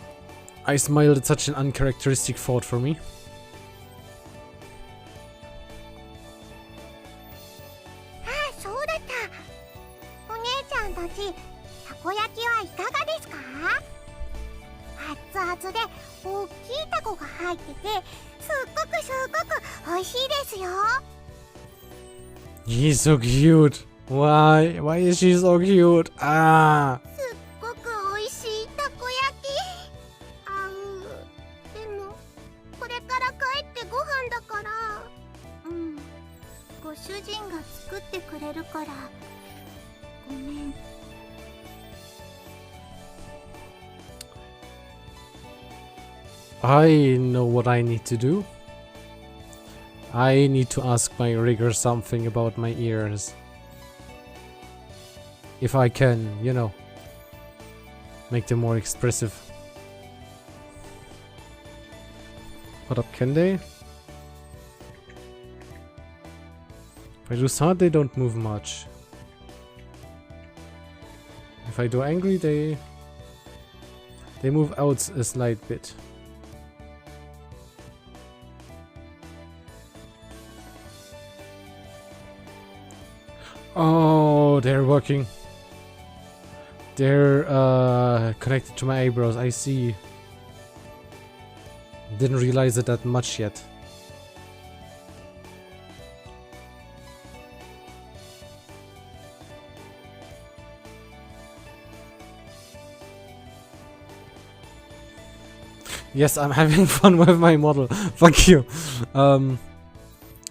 I smiled at such an uncharacteristic thought for me. そうだった。お姉ちゃんたち、たこ焼きはいかがですか？熱々で大きいタコが入ってて、すっごく美味しいですよ。He's so cute. Why? Why is she so cute? Ah. すっごく美味しいたこ焼き。でもこれから帰ってご飯だから。ご主人が作ってくれるから。ごめん。I know what I need to do. I need to ask my rigger something about my ears. If I can, you know, make them more expressive. What up, can they? If I do sad, they don't move much. If I do angry, they move out a slight bit. Oh, they're working. They're connected to my eyebrows, I see. Didn't realize it that much yet. Yes, I'm having fun with my model. Fuck you.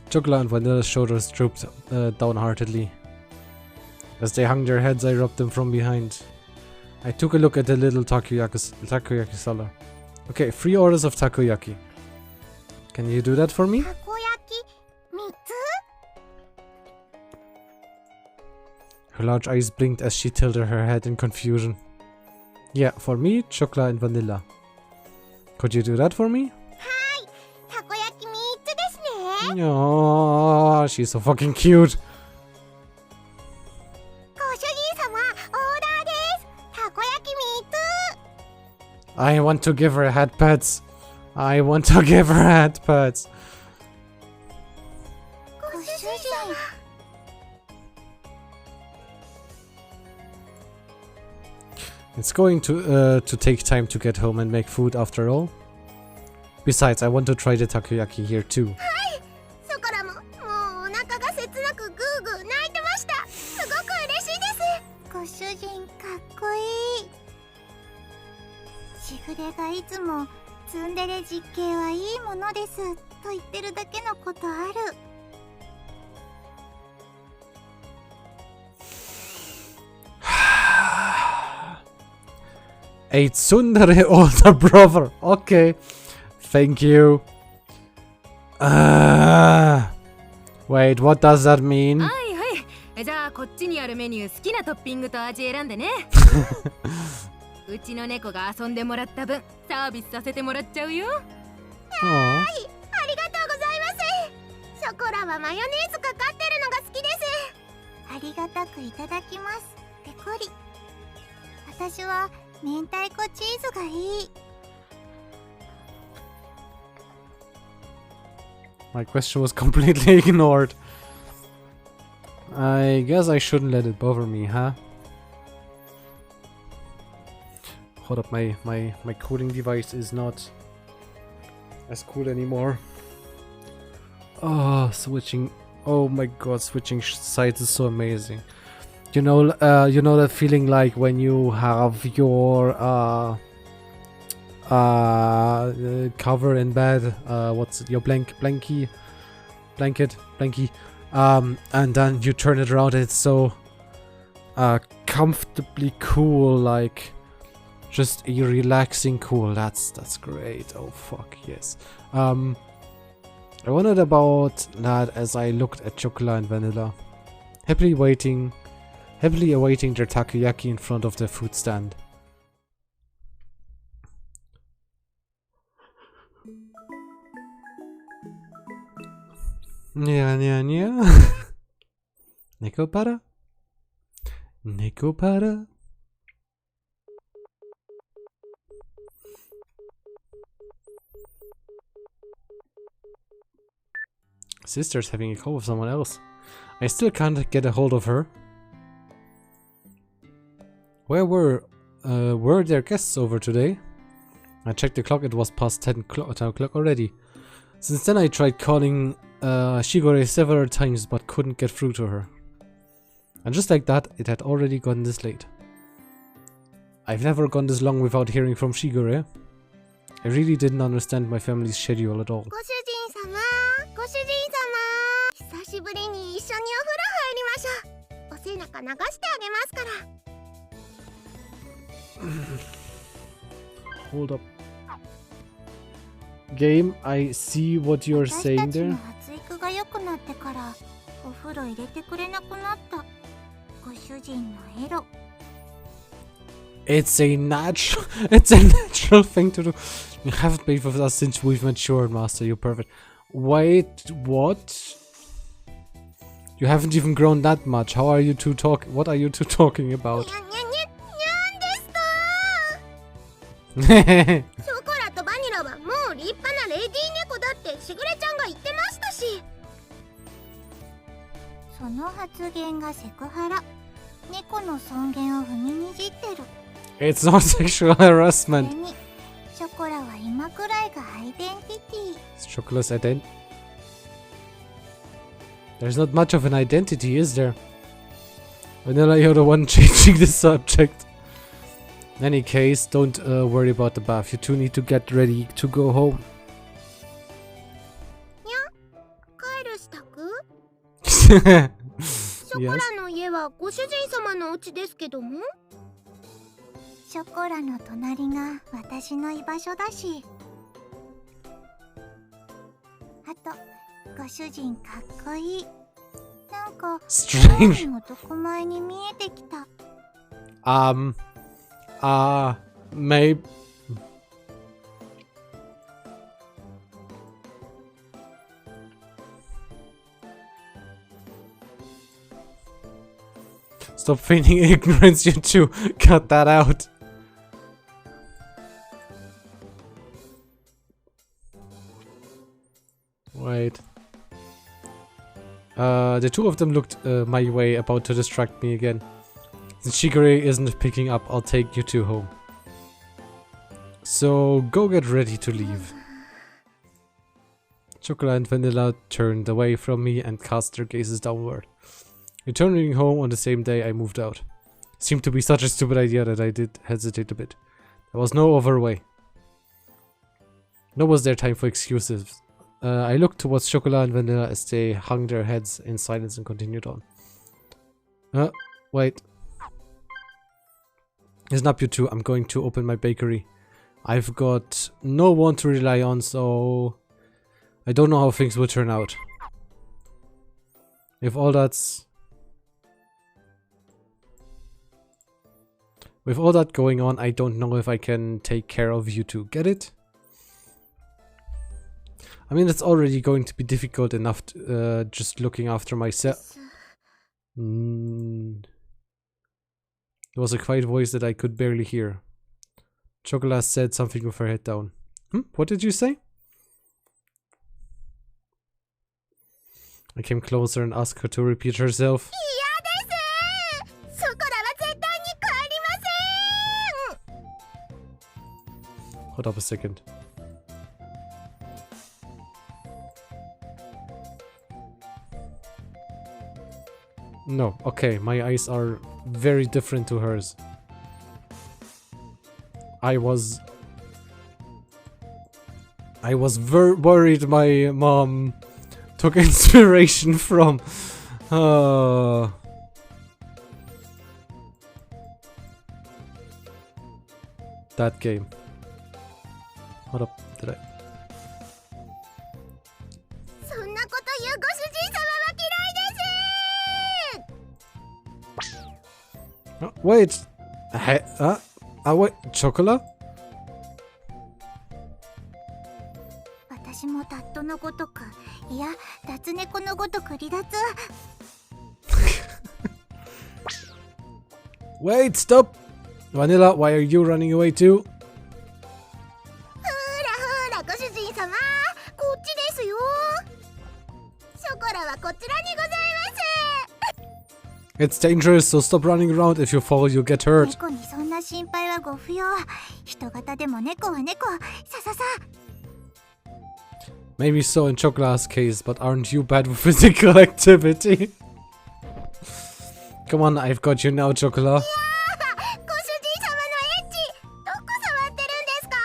Chocolate and Vanilla's shoulders drooped downheartedly. As they hung their heads, I rubbed them from behind. I took a look at the little takoyaki seller. Okay, 3 orders of takoyaki. Can you do that for me? たこ焼き3つ？ Her large eyes blinked as she tilted her head in confusion. Yeah, for me, chocolate and vanilla. Could you do that for me? たこ焼き3つですね。 Oh, she's so fucking cute. ご主人様、オーダーです。たこ焼き3つ。I want to give her head pets. I want to give her head pets. ご主人。 It's going to take time to get home and make food after all. Besides, I want to try the takoyaki here too. そこらも、もうお腹が切なくグーグー泣いてました。すごく嬉しいです。ご主人かっこいい。しぐれがいつもツンデレ実刑はいいものですと言ってるだけのことある。 A tsundere older brother. Okay. Thank you. Wait, what does that mean? はいはい。じゃあこっちにあるメニュー好きなトッピングと味選んでね。うちの猫が遊んでもらった分サービスさせてもらっちゃうよ。Aw. ありがとうございます。ショコラはマヨネーズかかってるのが好きです。ありがたくいただきます。ペコリ。私は明太子チーズがいい。 My question was completely ignored. I guess I shouldn't let it bother me, huh? Hold up, my cooling device is not as cool anymore. Oh, switching. Oh my god, switching sides is so amazing. You know that feeling like when you have your cover in bed, what's it, your blankie, and then you turn it around and it's so comfortably cool, like just a relaxing cool. That's great. Oh fuck yes. I wondered about that as I looked at chocolate and vanilla, happily awaiting their takoyaki in front of the food stand. Nya. Nekopara? Nekopara? Sister's having a call with someone else. I still can't get a hold of her. Where were there guests over today? I checked the clock, it was past 10 o'clock already. Since then I tried calling Shigore several times but couldn't get through to her. And just like that, it had already gone this late. I've never gone this long without hearing from Shigore. I really didn't understand my family's schedule at all. ご主人様、ご主人様、久しぶりに一緒にお風呂入りましょう。お背中流してあげますから。 Hold up. Game, I see what you're saying there. 私たちの発育が良くなってからお風呂入れてくれなくなった。ご主人のエロ。 It's a natural thing to do. You haven't been with us since we've matured, Master. You're perfect. Wait, what? You haven't even grown that much. How are you two talking? What are you two talking about? にゃにゃにゃ、なんですか。ショコラとバニラはもう立派なレディー猫だってしぐれちゃんが言ってましたし。その発言がセクハラ。猫の尊厳を踏みにじってる。 It's not sexual harassment. それにショコラは今くらいがアイデンティティ。 Chocolate's ident. There's not much of an identity, is there? Vanilla, you're the one changing the subject. In any case, don't worry about the bath. You two need to get ready to go home. 帰る支度？ Yes. ショコラの家はご主人様のお家ですけども。ショコラの隣が私の居場所だし。あと、ご主人かっこいい。なんか、Strange. 男前に見えてきた。Maybe. Stop feigning ignorance, you two. Cut that out. The two of them looked my way, about to distract me again. Since Shigure isn't picking up, I'll take you two home. So go get ready to leave. Chocolate and Vanilla turned away from me and cast their gazes downward. Returning home on the same day, I moved out. Seemed to be such a stupid idea that I did hesitate a bit. There was no other way. Nor was there time for excuses. I looked towards Chocolate and Vanilla as they hung their heads in silence and continued on. Wait. Listen up, you two. I'm going to open my bakery. I've got no one to rely on, so I don't know how things will turn out. With all that going on, I don't know if I can take care of you two. Get it? I mean, it's already going to be difficult enough to, just looking after myself. There was a quiet voice that I could barely hear. Chocolate said something with her head down. What did you say? I came closer and asked her to repeat herself. Hold up a second. No, okay, my eyes are very different to hers. I was worried my mom took inspiration from that game. Hold up, did I? Oh, wait! Hey, wait, Chocolate? 私もダットのごとく、いや、脱猫のごとく離脱。Wait, stop! Vanilla, why are you running away too? ほらほら、ご主人様、こっちですよ。ショコラはこちらにございます。It's dangerous, so stop running around. If you fall, you'll get hurt. 猫にそんな心配はご不要。人型でも猫は猫。さささ。Maybe so in Chocolate's case, but aren't you bad with physical activity? Come on, I've got you now, Chocolate. ご主人様のエッチ、どこ触ってるんですか？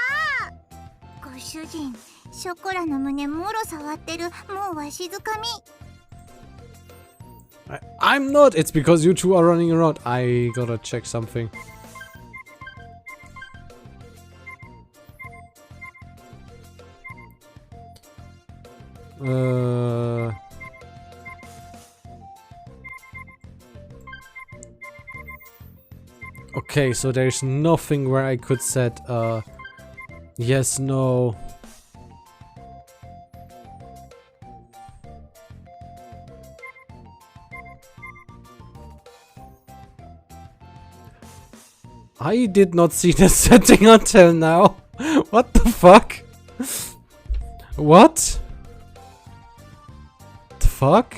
ご主人、ショコラの胸もろ触ってる。もうわしづかみ。I'm not! It's because you two are running around. I gotta check something. Okay, so there's nothing where I could set yes, no. I did not see the setting until now. What the fuck? What? The fuck?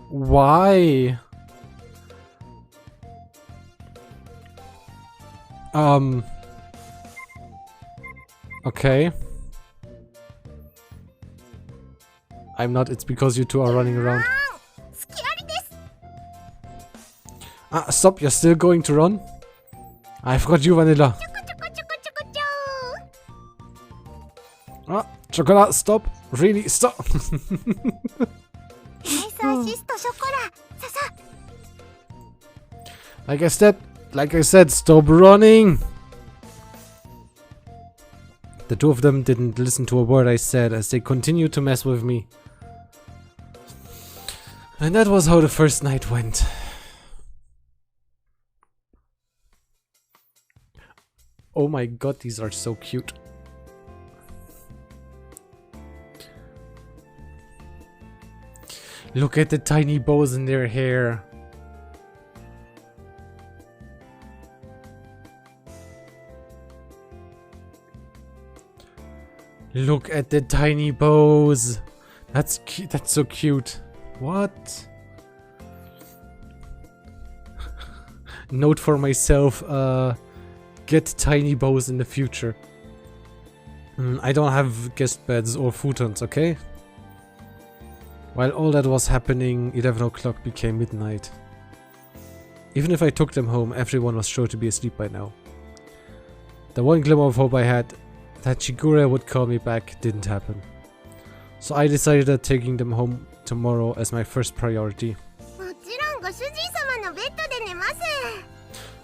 Why? Okay. I'm not, it's because you two are running around. Stop, you're still going to run? I've got you, Vanilla. Chocolate, stop. Really, stop. Like I said, stop running. The two of them didn't listen to a word I said as they continued to mess with me. And that was how the first night went. Oh my god, these are so cute. Look at the tiny bows in their hair. Look at the tiny bows. That's that's so cute. What? Note for myself, get tiny bows in the future. I don't have guest beds or futons, okay? While all that was happening, 11 o'clock became midnight. Even if I took them home, everyone was sure to be asleep by now. The one glimmer of hope I had, that Shigure would call me back, didn't happen. So I decided that taking them home tomorrow as my first priority.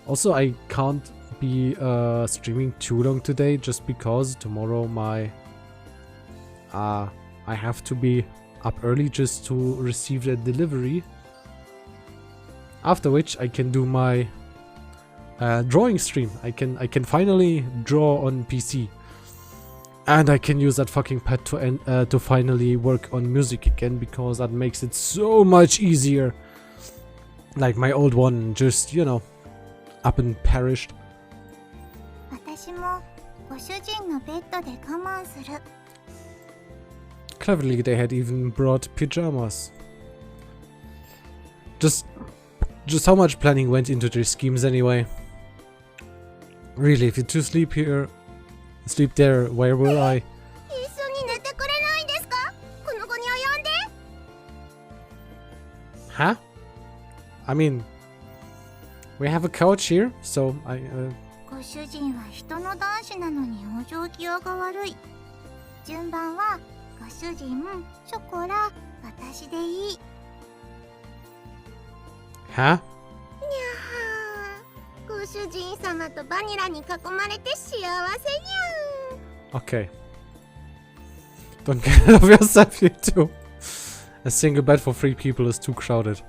Also, I can't be streaming too long today just because tomorrow I have to be up early just to receive the delivery. After which I can do my drawing stream. I can finally draw on PC. And I can use that fucking pad to finally work on music again, because that makes it so much easier. Like my old one just, you know, up and perished. Cleverly, they had even brought pajamas. Just how much planning went into their schemes anyway. Really, if you two sleep here, sleep there, where will I? Huh? I mean, we have a couch here, so I. ご主人は人の男子なのにお行儀が悪い。順番はご主人、ショコラ、私でいい。Huh? ご主人様とバニラに囲まれて幸せにゃん。Okay. Don't get ahead of yourself, you two. A single bed for 3 people is too crowded.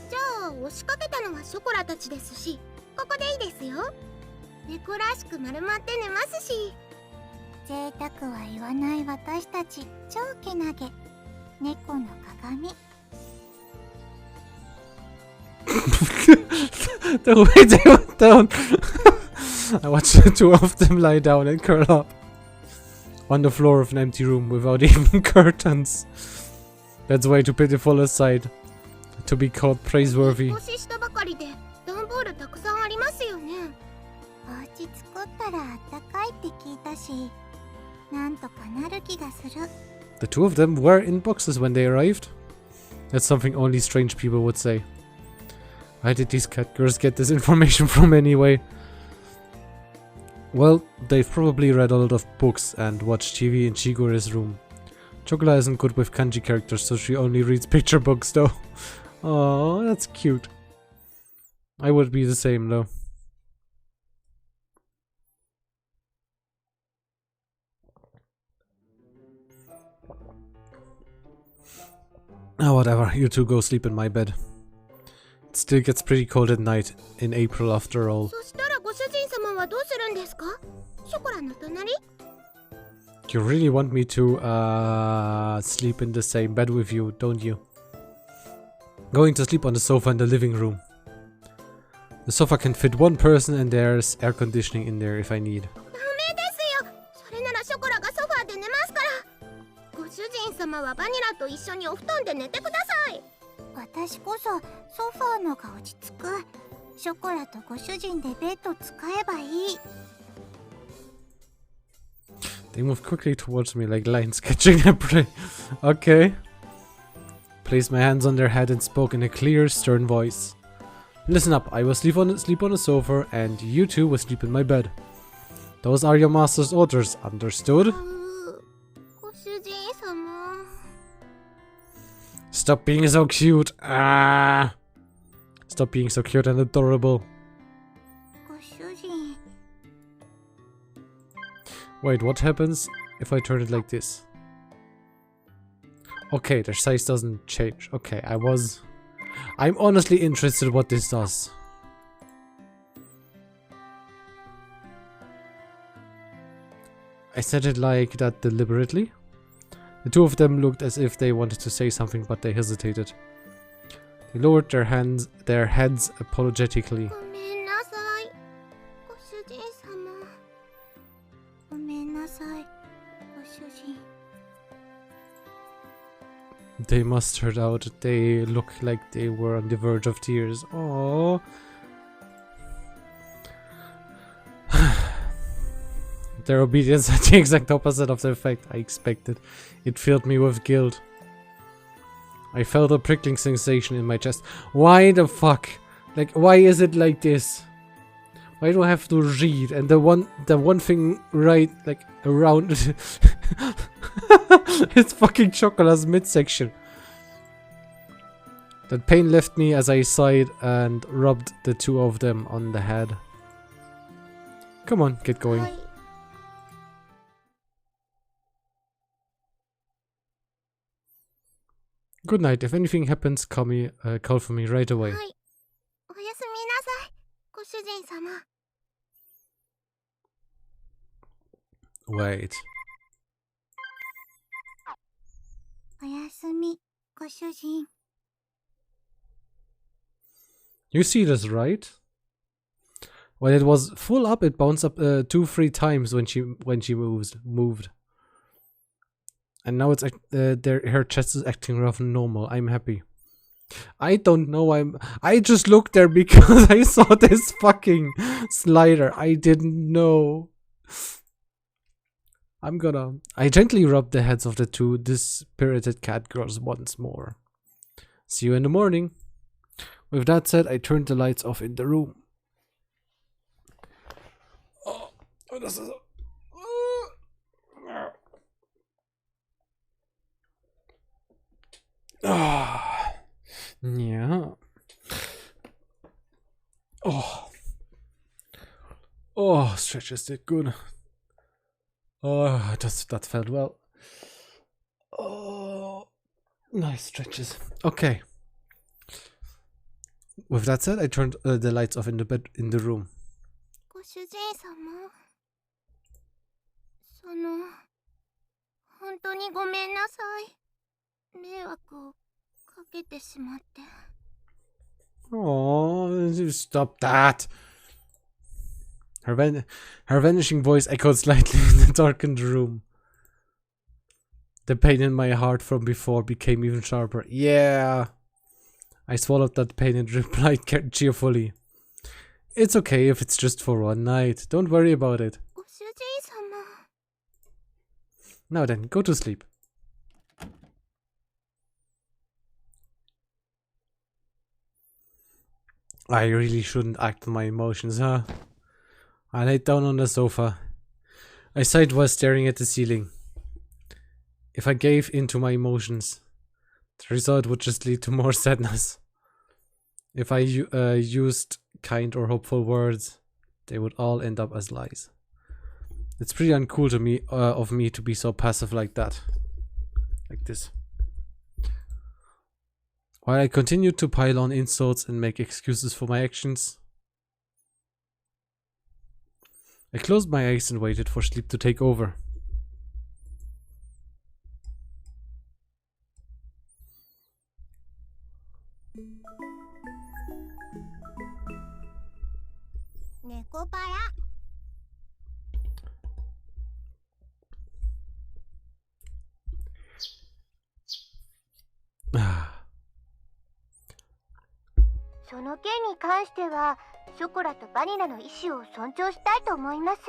じゃあ押しかけたのはショコラたちですし、ここでいいですよ。猫らしく丸まって寝ますし。贅沢は言わない私たち、超けなげ。猫の鏡。The way they went down. I watched the two of them lie down and curl up on the floor of an empty room without even curtains. That's way too pitiful a sight to be called praiseworthy. 引っ越ししたばかりで段ボールたくさんありますよね。お家作ったらあったかいって聞いたし、なんとかなる気がする。The two of them were in boxes when they arrived. That's something only strange people would say. Where did these cat girls get this information from anyway? Well, they've probably read a lot of books and watched TV in Chigure's room. Chocola isn't good with kanji characters, so she only reads picture books though. Oh, that's cute. I would be the same though. Oh, whatever. You two go sleep in my bed. It still gets pretty cold at night in April after all. そしたらご主人様はどうするんですか？ショコラの隣？ You really want me to sleep in the same bed with you, don't you? Going to sleep on the sofa in the living room. The sofa can fit 1 person and there's air conditioning in there if I need. ダメですよ。それならショコラがソファーで寝ますから。ご主人様はバニラと一緒にお布団で寝てください。私こそソファーのが落ち着く。ショコラとご主人でベッド使えばいい。They move quickly towards me like lions catching their prey. Okay. Placed my hands on their head and spoke in a clear, stern voice. Listen up, I will sleep on a sofa and you two will sleep in my bed. Those are your master's orders, understood? ご主人様。 Stop being so cute. Ah. Stop being so cute and adorable. ご主人。 Wait, what happens if I turn it like this? Okay, their size doesn't change. Okay, I'm honestly interested what this does. I said it like that deliberately. The two of them looked as if they wanted to say something, but they hesitated. They lowered their heads apologetically. ごめんなさい。ご主人様。ごめんなさい。ご主人。They mustered out. They looked like they were on the verge of tears. Oh. Their obedience had the exact opposite of the effect I expected. It filled me with guilt. I felt a prickling sensation in my chest. Why the fuck? Like, why is it like this? Why do I have to read? And the one thing right, like, around it's fucking Chocola's midsection. That pain left me as I sighed and rubbed the two of them on the head. Come on, get going. はい。 Good night. If anything happens, call for me right away. はい。おやすみなさい、ご主人様。 Wait. おやすみ、ご主人。 You see this, right? When it was full up, it bounced up 2-3 times when she moved. And now it's her chest is acting rough and normal. I'm happy. I don't know. I just looked there because I saw this fucking slider. I didn't know. I gently rubbed the heads of the two dispirited cat girls once more. See you in the morning. With that said, I turned the lights off in the room. Oh, this is. Ah, yeah. Oh, stretches did good. Oh, that felt well. Oh, nice stretches. Okay. With that said, I turned the lights off in the room. ご主人様。本当にごめんなさい。迷惑をかけてしまって。 Oh, stop that! Her vanishing voice echoed slightly in the darkened room. The pain in my heart from before became even sharper. Yeah! I swallowed that pain and replied cheerfully. It's okay if it's just for one night. Don't worry about it. ご主人様。 Now then, go to sleep. I really shouldn't act on my emotions, huh? I laid down on the sofa. I sighed while staring at the ceiling. If I gave in to my emotions, the result would just lead to more sadness. If I used kind or hopeful words, they would all end up as lies. It's pretty uncool to me of me to be so passive like that. Like this. While I continued to pile on insults and make excuses for my actions, I closed my eyes and waited for sleep to take over. Nekopara. Ah. その件に関しては、ショコラとバニラの意思を尊重したいと思います。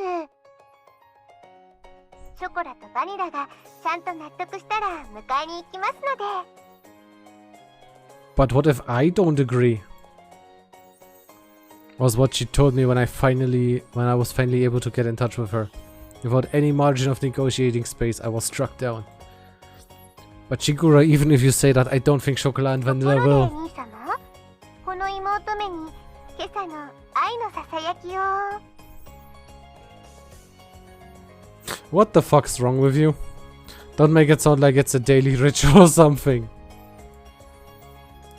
ショコラとバニラがちゃんと納得したら迎えに行きますので。But what if I don't agree? Was what she told me when I was finally able to get in touch with her. Without any margin of negotiating space, I was struck down. But Shigura, even if you say that, I don't think Chocolat and Vanilla will. この妹目に今朝の愛のささやきを。 What the fuck's wrong with you? Don't make it sound like it's a daily ritual or something.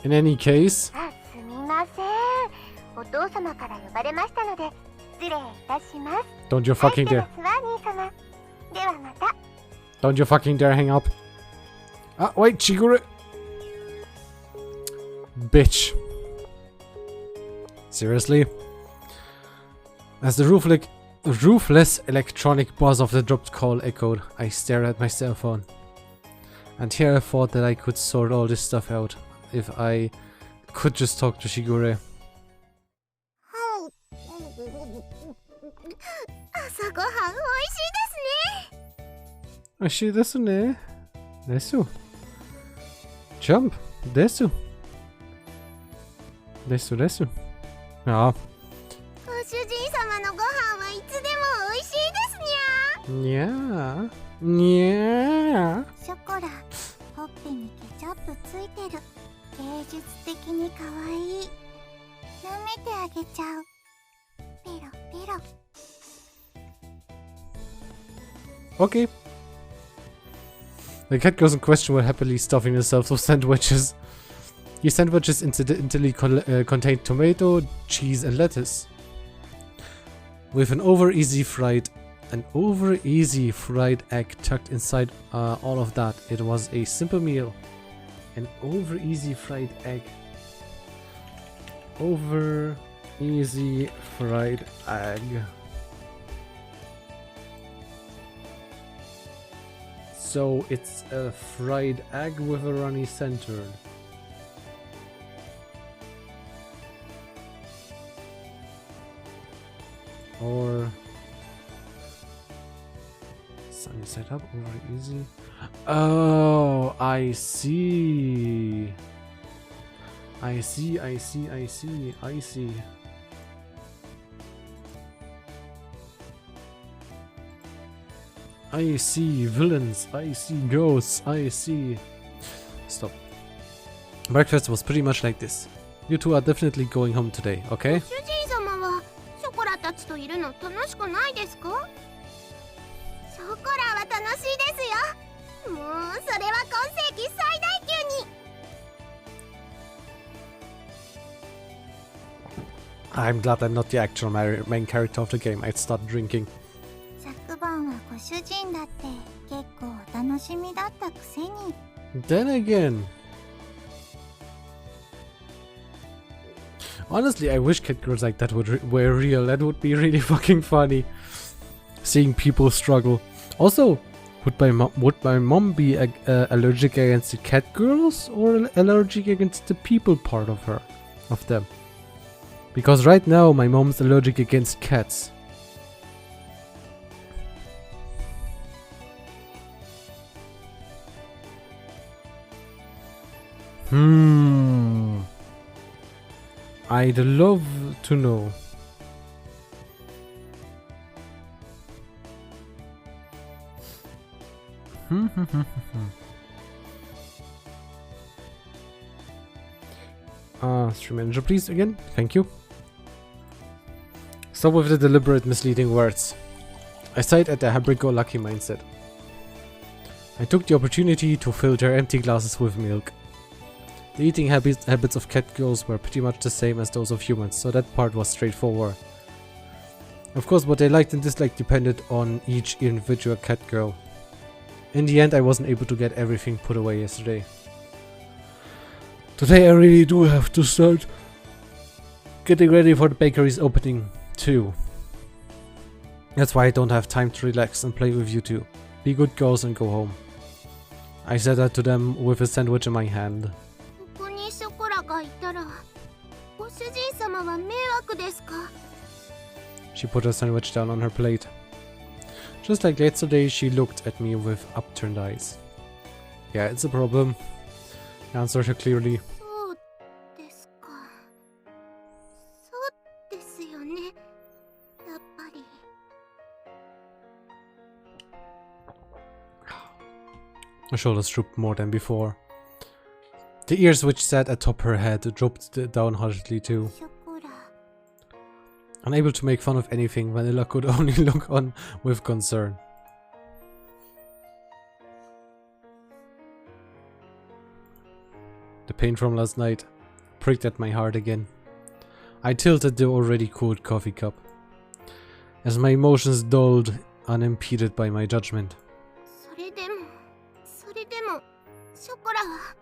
In any case... あ、すみません。お父様から呼ばれましたので失礼いたします。 Don't you fucking dare. 兄様。ではまた。 Don't you fucking dare hang up. Ah, wait, Shigure. Bitch. Seriously? As the ruthless electronic buzz of the dropped call echoed, I stared at my cell phone. And here I thought that I could sort all this stuff out if I could just talk to Shigure. 朝ごはん美味しいですね。美味しいですね。ですよ。Jump. ですよ。ですよですよ。ああ。ご主人様のご飯はいつでも美味しいですにゃ。にゃー。にゃー。ショコラ、ほっぺにケチャップついてる。芸術的に可愛い。舐めてあげちゃう。ペロペロ。Okay. The cat girls in question were happily stuffing themselves with sandwiches. These sandwiches incidentally contained tomato, cheese, and lettuce. With an over-easy fried egg tucked inside all of that. It was a simple meal. An over-easy fried egg. Over-easy fried egg. So it's a fried egg with a runny center. Or sunny side up, over easy. Oh, I see. I see. I see villains, I see ghosts, I see. Stop. Breakfast was pretty much like this. You two are definitely going home today, okay? 主人様はショコラたちといるの楽しくないですか？ショコラは楽しいですよ。もうそれは今世紀最大級に。I'm glad I'm not the actual main character of the game. I'd start drinking. 昨晩はご主人だって結構お楽しみだったくせに。 Then again. Honestly, I wish cat girls like that were real. That would be really fucking funny. Seeing people struggle. Also, would my mom be allergic against the cat girls or allergic against the people part of them? Because right now my mom's allergic against cats. I'd love to know. Stream manager, please, again. Thank you. Stop with the deliberate misleading words. I sighed at their happy-go-lucky mindset. I took the opportunity to fill their empty glasses with milk. The eating habits of cat girls were pretty much the same as those of humans, so that part was straightforward. Of course, what they liked and disliked depended on each individual cat girl. In the end, I wasn't able to get everything put away yesterday. Today I really do have to start getting ready for the bakery's opening too. That's why I don't have time to relax and play with you two. Be good girls and go home. I said that to them with a sandwich in my hand. ここにショコラがいたらご主人様は迷惑ですか？ She put her sandwich down on her plate. Just like yesterday, she looked at me with upturned eyes. Yeah, it's a problem. I answered her clearly. そうですか。そうですよね。やっぱり。 Her shoulders drooped more than before. The ears which sat atop her head dropped down hardly too. ショコラ。 Unable to make fun of anything, Vanilla could only look on with concern. The pain from last night pricked at my heart again. I tilted the already cooled coffee cup, as my emotions dulled unimpeded by my judgment. それでも、ショコラは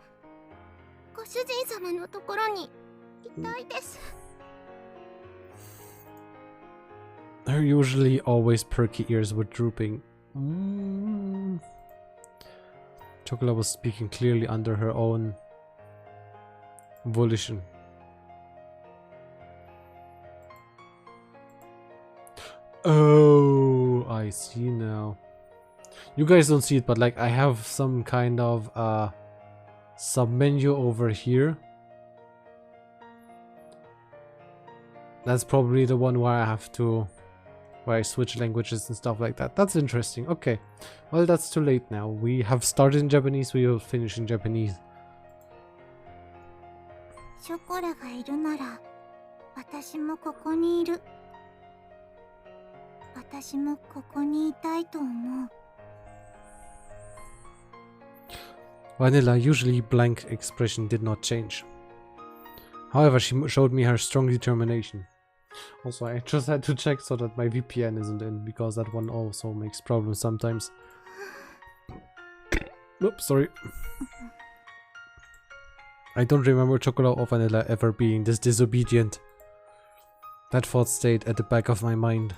ご主人様のところにいたいです。 Her usually always perky ears were drooping. Chocola was speaking clearly under her own volition. Oh, I see now. You guys don't see it, but like I have some kind of sub menu over here. That's probably the one where I switch languages and stuff like that. That's interesting. Okay, well, that's too late now. We have started in Japanese, we will finish in Japanese. ショコラがいるなら私もここにいる。私もここにいたいと思う。 Vanilla, usually blank expression, did not change. However, she showed me her strong determination. Also, I just had to check so that my VPN isn't in, because that one also makes problems sometimes. Oops, sorry. I don't remember Chocola or Vanilla ever being this disobedient. That thought stayed at the back of my mind.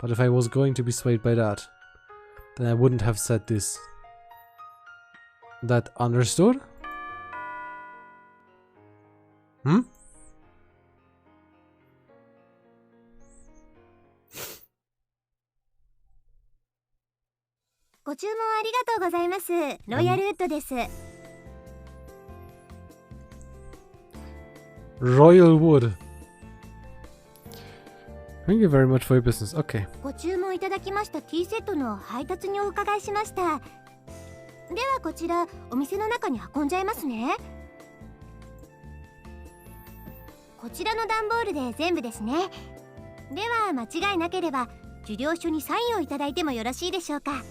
But if I was going to be swayed by that, then I wouldn't have said this. That understood? Hmm? ご注文ありがとうございます。ロイヤルウッドです。Royal Wood. Thank you very much for your business. Okay. ご注文いただきましたティーセットの配達にお伺いしました。ではこちらお店の中に運んじゃいますね。こちらの段ボールで全部ですね。では間違いなければ受領書にサインをいただいてもよろしいでしょうか。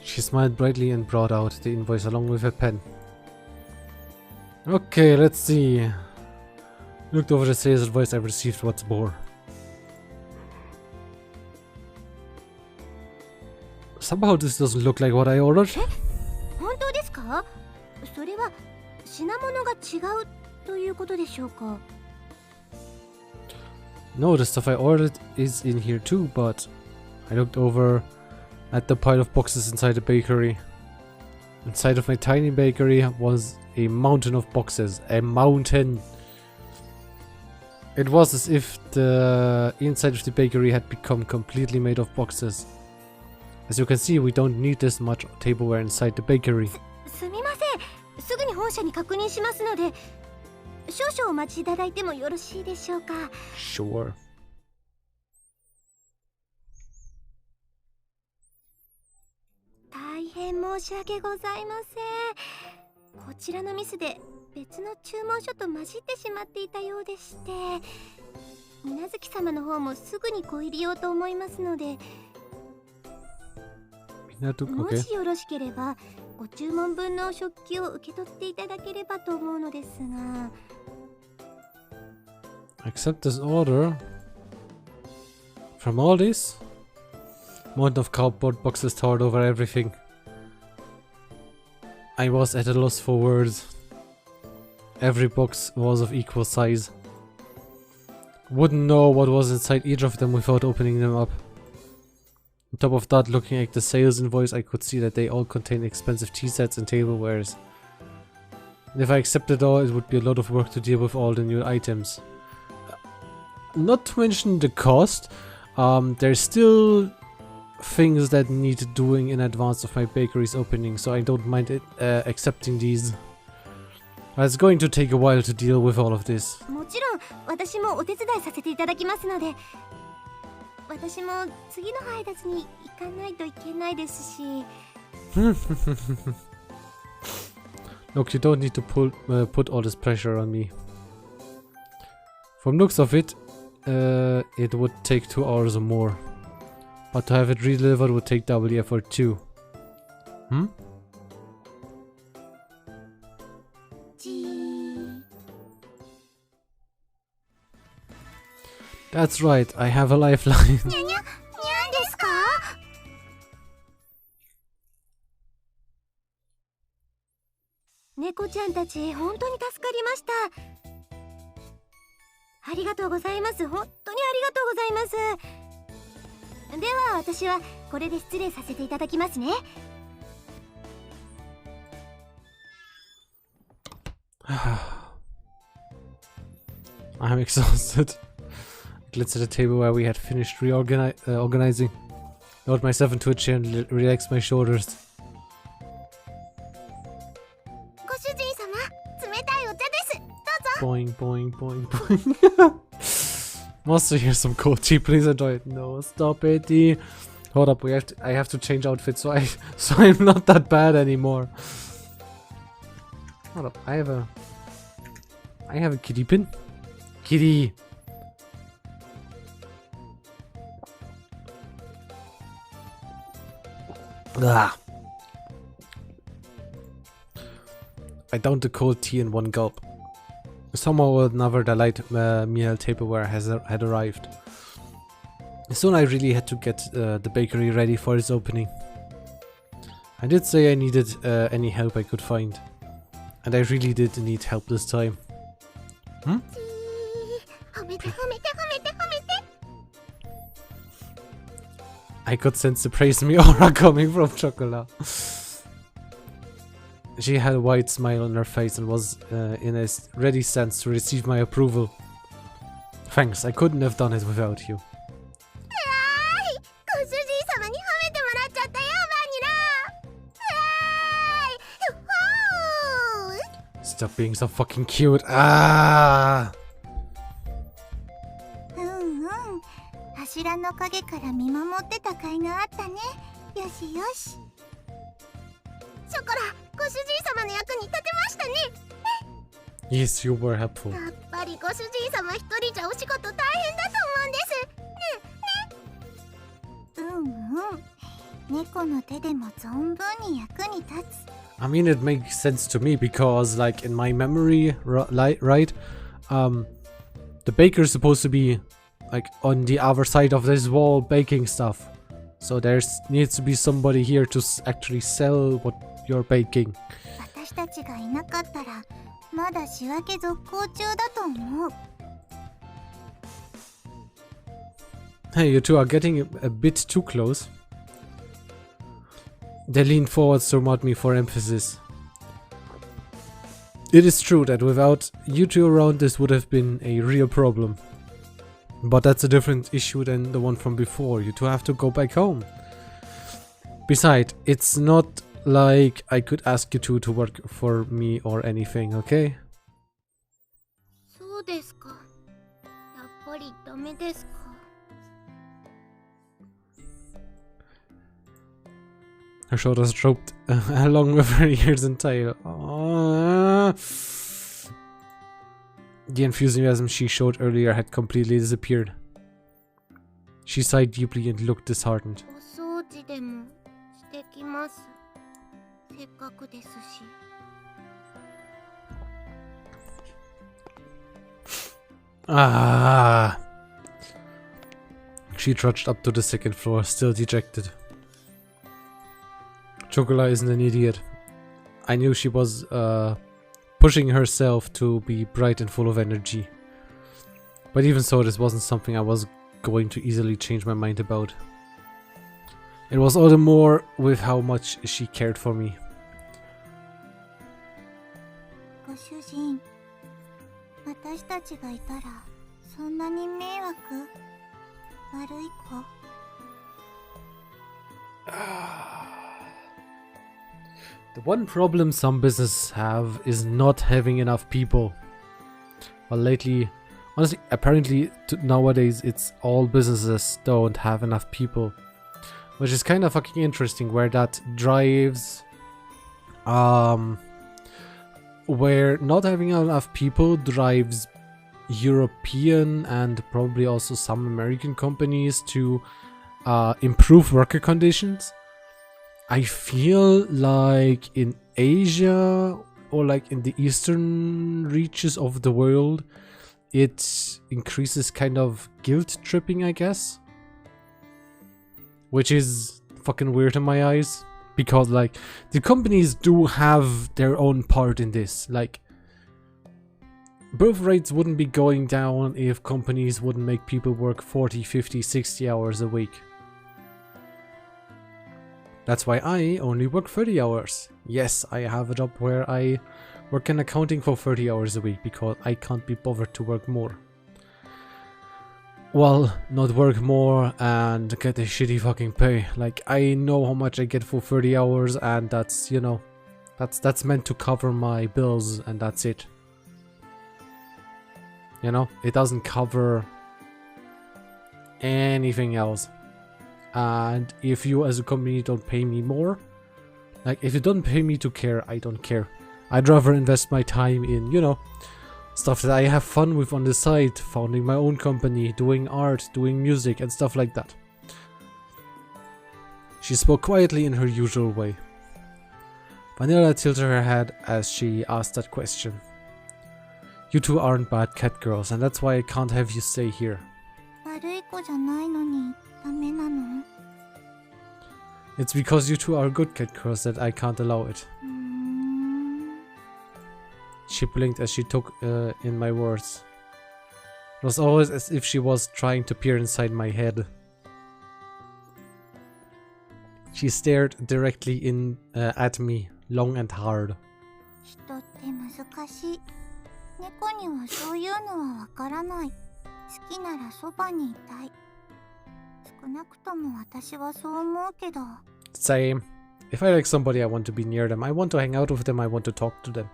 She smiled brightly and brought out the invoice along with a pen. Okay, let's see. Looked over the sales invoice I received what's more. Somehow this doesn't look like what I ordered. 本当ですか？それは品物が違うということでしょうか？ No, the stuff I ordered is in here too, but I looked over at the pile of boxes inside the bakery. Inside of my tiny bakery was a mountain of boxes. A mountain! It was as if the inside of the bakery had become completely made of boxes. As you can see, we don't need this much tableware inside the bakery. すみません。すぐに本社に確認しますので、少々お待ちいただいてもよろしいでしょうか。Sure. 大変申し訳ございません。こちらのミスで別の注文書と混じってしまっていたようでして、水月様の方もすぐにご入りようと思いますので、もしよろしければご注文分の食器を受け取っていただければと思うのですが。Accept this order. From all this? Mountain of cardboard boxes towered over everything. I was at a loss for words. Every box was of equal size. Wouldn't know what was inside each of them without opening them up. On top of that, looking at the sales invoice, I could see that they all contain expensive tea sets and tablewares. And if I accepted all, it would be a lot of work to deal with all the new items. Not to mention the cost, there's still things that need doing in advance of my bakery's opening, so I don't mind accepting these. It's going to take a while to deal with all of this. もちろん私もお手伝いさせていただきますので、私も次の配達に行かないといけないですし。Look, you don't need to put all this pressure on me. From looks of it, it would take 2 hours or more. But to have it redelivered would take double the effort too. Hmm? That's right, I have a lifeline. にゃにゃ、にゃんですか？猫ちゃんたち、本当に助かりました。ありがとうございます。本当にありがとうございます。では私はこれで失礼させていただきますね。I'm exhausted. I glanced at the table where we had finished organizing. Lowered myself into a chair and relaxed my shoulders. ご主人様、冷たいお茶です。どうぞ。 Boing, boing, boing, boing. Master, here's some cold tea. Please enjoy it. No, stop it, D. Hold up, I have to change outfits so I'm not that bad anymore. Hold up, I have a kitty pin. Kitty. Ah. I downed the cold tea in one gulp. Somehow or another the light meal tableware had arrived. Soon I really had to get the bakery ready for its opening. I did say I needed any help I could find. And I really did need help this time. Hmm? I could sense the praise me aura coming from Chocolat. She had a wide smile on her face and was in a ready sense to receive my approval. Thanks, I couldn't have done it without you. Stop being so fucking cute. Ah! 柱の陰から見守ってた甲斐があったね。よしよし。ショコラ、ご主人様の役に立てましたね。Yes, you were helpful. やっぱりご主人様一人じゃお仕事大変だと思うんです。ね。猫の手でも存分に役に立つ。I mean, it makes sense to me because, like, in my memory, right? The baker's supposed to be, like, on the other side of this wall baking stuff. So there needs to be somebody here to actually sell what you're baking. 私たちがいなかったら、まだ仕分け続行中だと思う。Hey, you two are getting a bit too close. They leaned forward to nod me for emphasis. It is true that without you two around this would have been a real problem. But that's a different issue than the one from before. You two have to go back home. Besides, it's not like I could ask you two to work for me or anything, okay? そうですか。やっぱりダメですか。Her shoulders drooped along with her ears and tail. The enthusiasm she showed earlier had completely disappeared. She sighed deeply and looked disheartened. お掃除でもしてきます。せっかくですし。Ah. She trudged up to the second floor, still dejected. Chocolat isn't an idiot. I knew she was pushing herself to be bright and full of energy. But even so, this wasn't something I was going to easily change my mind about. It was all the more with how much she cared for me. ご主人、私たちがいたらそんなに迷惑？悪い子？The one problem some businesses have is not having enough people. Well, lately, honestly, apparently nowadays it's all businesses don't have enough people. Which is kind of fucking interesting, where that drives... where not having enough people drives European and probably also some American companies to improve worker conditions. I feel like in Asia or like in the eastern reaches of the world, it increases kind of guilt tripping, I guess. Which is fucking weird in my eyes. Because like, the companies do have their own part in this. Like, birth rates wouldn't be going down if companies wouldn't make people work 40, 50, 60 hours a week. That's why I only work 30 hours. Yes, I have a job where I work in accounting for 30 hours a week because I can't be bothered to work more. Well, not work more and get a shitty fucking pay. Like, I know how much I get for 30 hours and that's, you know, that's meant to cover my bills and that's it. You know, it doesn't cover anything else. And if you as a company don't pay me more, like if you don't pay me to care, I don't care. I'd rather invest my time in, you know, stuff that I have fun with on the side, founding my own company, doing art, doing music and stuff like that. She spoke quietly in her usual way. Vanilla tilted her head as she asked that question. You two aren't bad cat girls, and that's why I can't have you stay here. 悪い子じゃないのにダメなの？ It's because you two are good cat girls that I can't allow it. She blinked as she took in my words. It was always as if she was trying to peer inside my head. She stared directly at me, long and hard. 人って難しい。猫にはそういうのはわからない。好きならそばにいたい。少なくとも私はそう思うけど。Same. If I like somebody, I want to be near them. I want to hang out with them. I want to talk to them.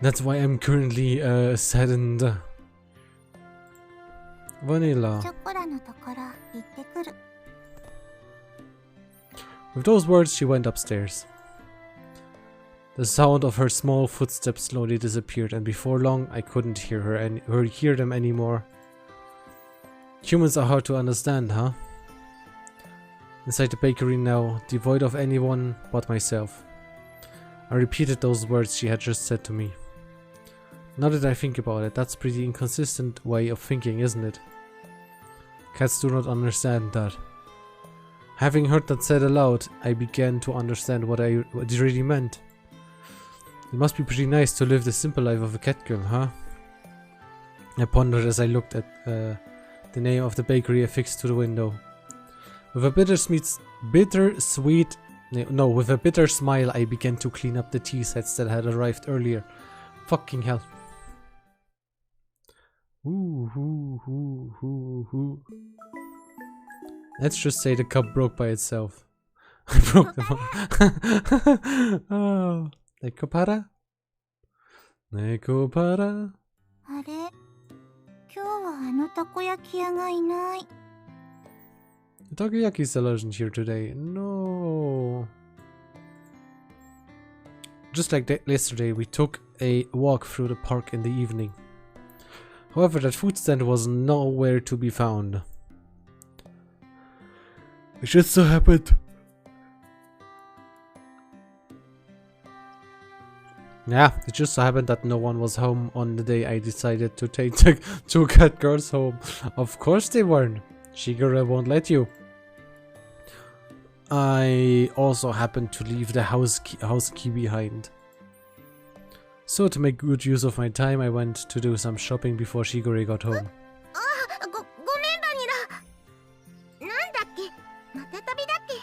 That's why I'm currently saddened. Vanilla. チョコラのところ行ってくる。 With those words, she went upstairs. The sound of her small footsteps slowly disappeared, and before long, I couldn't hear her or hear them anymore. Humans are hard to understand, huh? Inside the bakery now, devoid of anyone but myself. I repeated those words she had just said to me. Now that I think about it, that's a pretty inconsistent way of thinking, isn't it? Cats do not understand that. Having heard that said aloud, I began to understand what it really meant. It must be pretty nice to live the simple life of a cat girl, huh? I pondered as I looked at the name of the bakery affixed to the window. With a bitter smile, I began to clean up the tea sets that had arrived earlier. Fucking hell. Let's just say the cup broke by itself. I broke them all. Oh. Nekopara? Nekopara? あれ？今日はあのたこ焼き屋がいない。 The takoyaki seller isn't here today. No. Just like yesterday, we took a walk through the park in the evening. However, that food stand was nowhere to be found. It just so happened. Yeah, it just so happened that no one was home on the day I decided to take the two cat girls home. Of course they weren't. Shigure won't let you. I also happened to leave the house key behind. So to make good use of my time, I went to do some shopping before Shigure got home. ごめんバニラ。なんだっけ？また旅だっけ？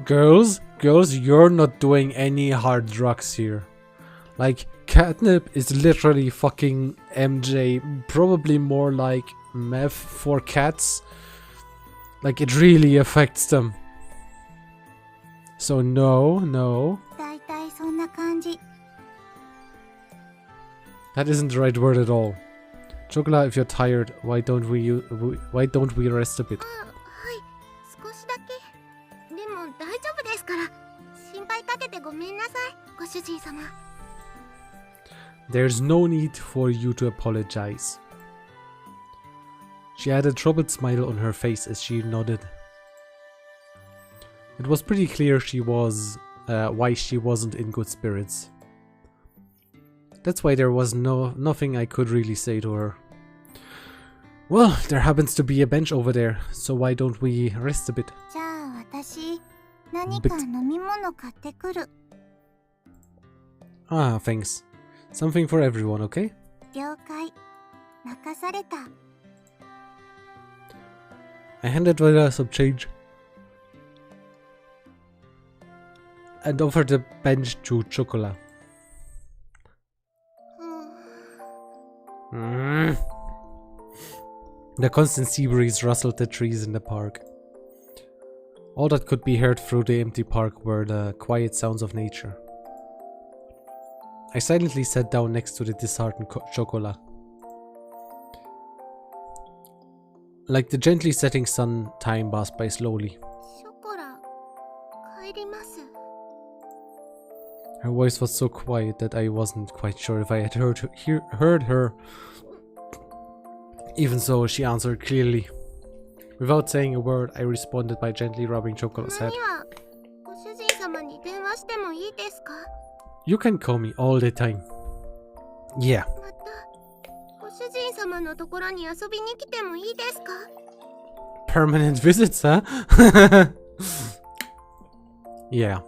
Girls, you're not doing any hard drugs here. Like, catnip is literally fucking MJ, probably more like meth for cats. Like, it really affects them. So no. だいたいそんな感じ。 That isn't the right word at all. Chocola, if you're tired, why don't we rest a bit? はい、少しだけ。でも大丈夫ですから。心配かけてごめんなさい、ご主人様。 There's no need for you to apologize. She had a troubled smile on her face as she nodded. It was pretty clear why she wasn't in good spirits. That's why there was nothing I could really say to her. Well, there happens to be a bench over there, so why don't we rest a bit? じゃあ私、何か飲み物買ってくる。 Ah, thanks. Something for everyone, okay? 了解。任された。I handed Viola some change and offered the bench to Chocola. The constant sea breeze rustled the trees in the park. All that could be heard through the empty park were the quiet sounds of nature. I silently sat down next to the disheartened Chocola. Like the gently setting sun, time passed by slowly. Her voice was so quiet that I wasn't quite sure if I had heard her. Even so, she answered clearly. Without saying a word, I responded by gently rubbing Chocola's head. You can call me all the time. Yeah. Permanent visits, huh? Yeah.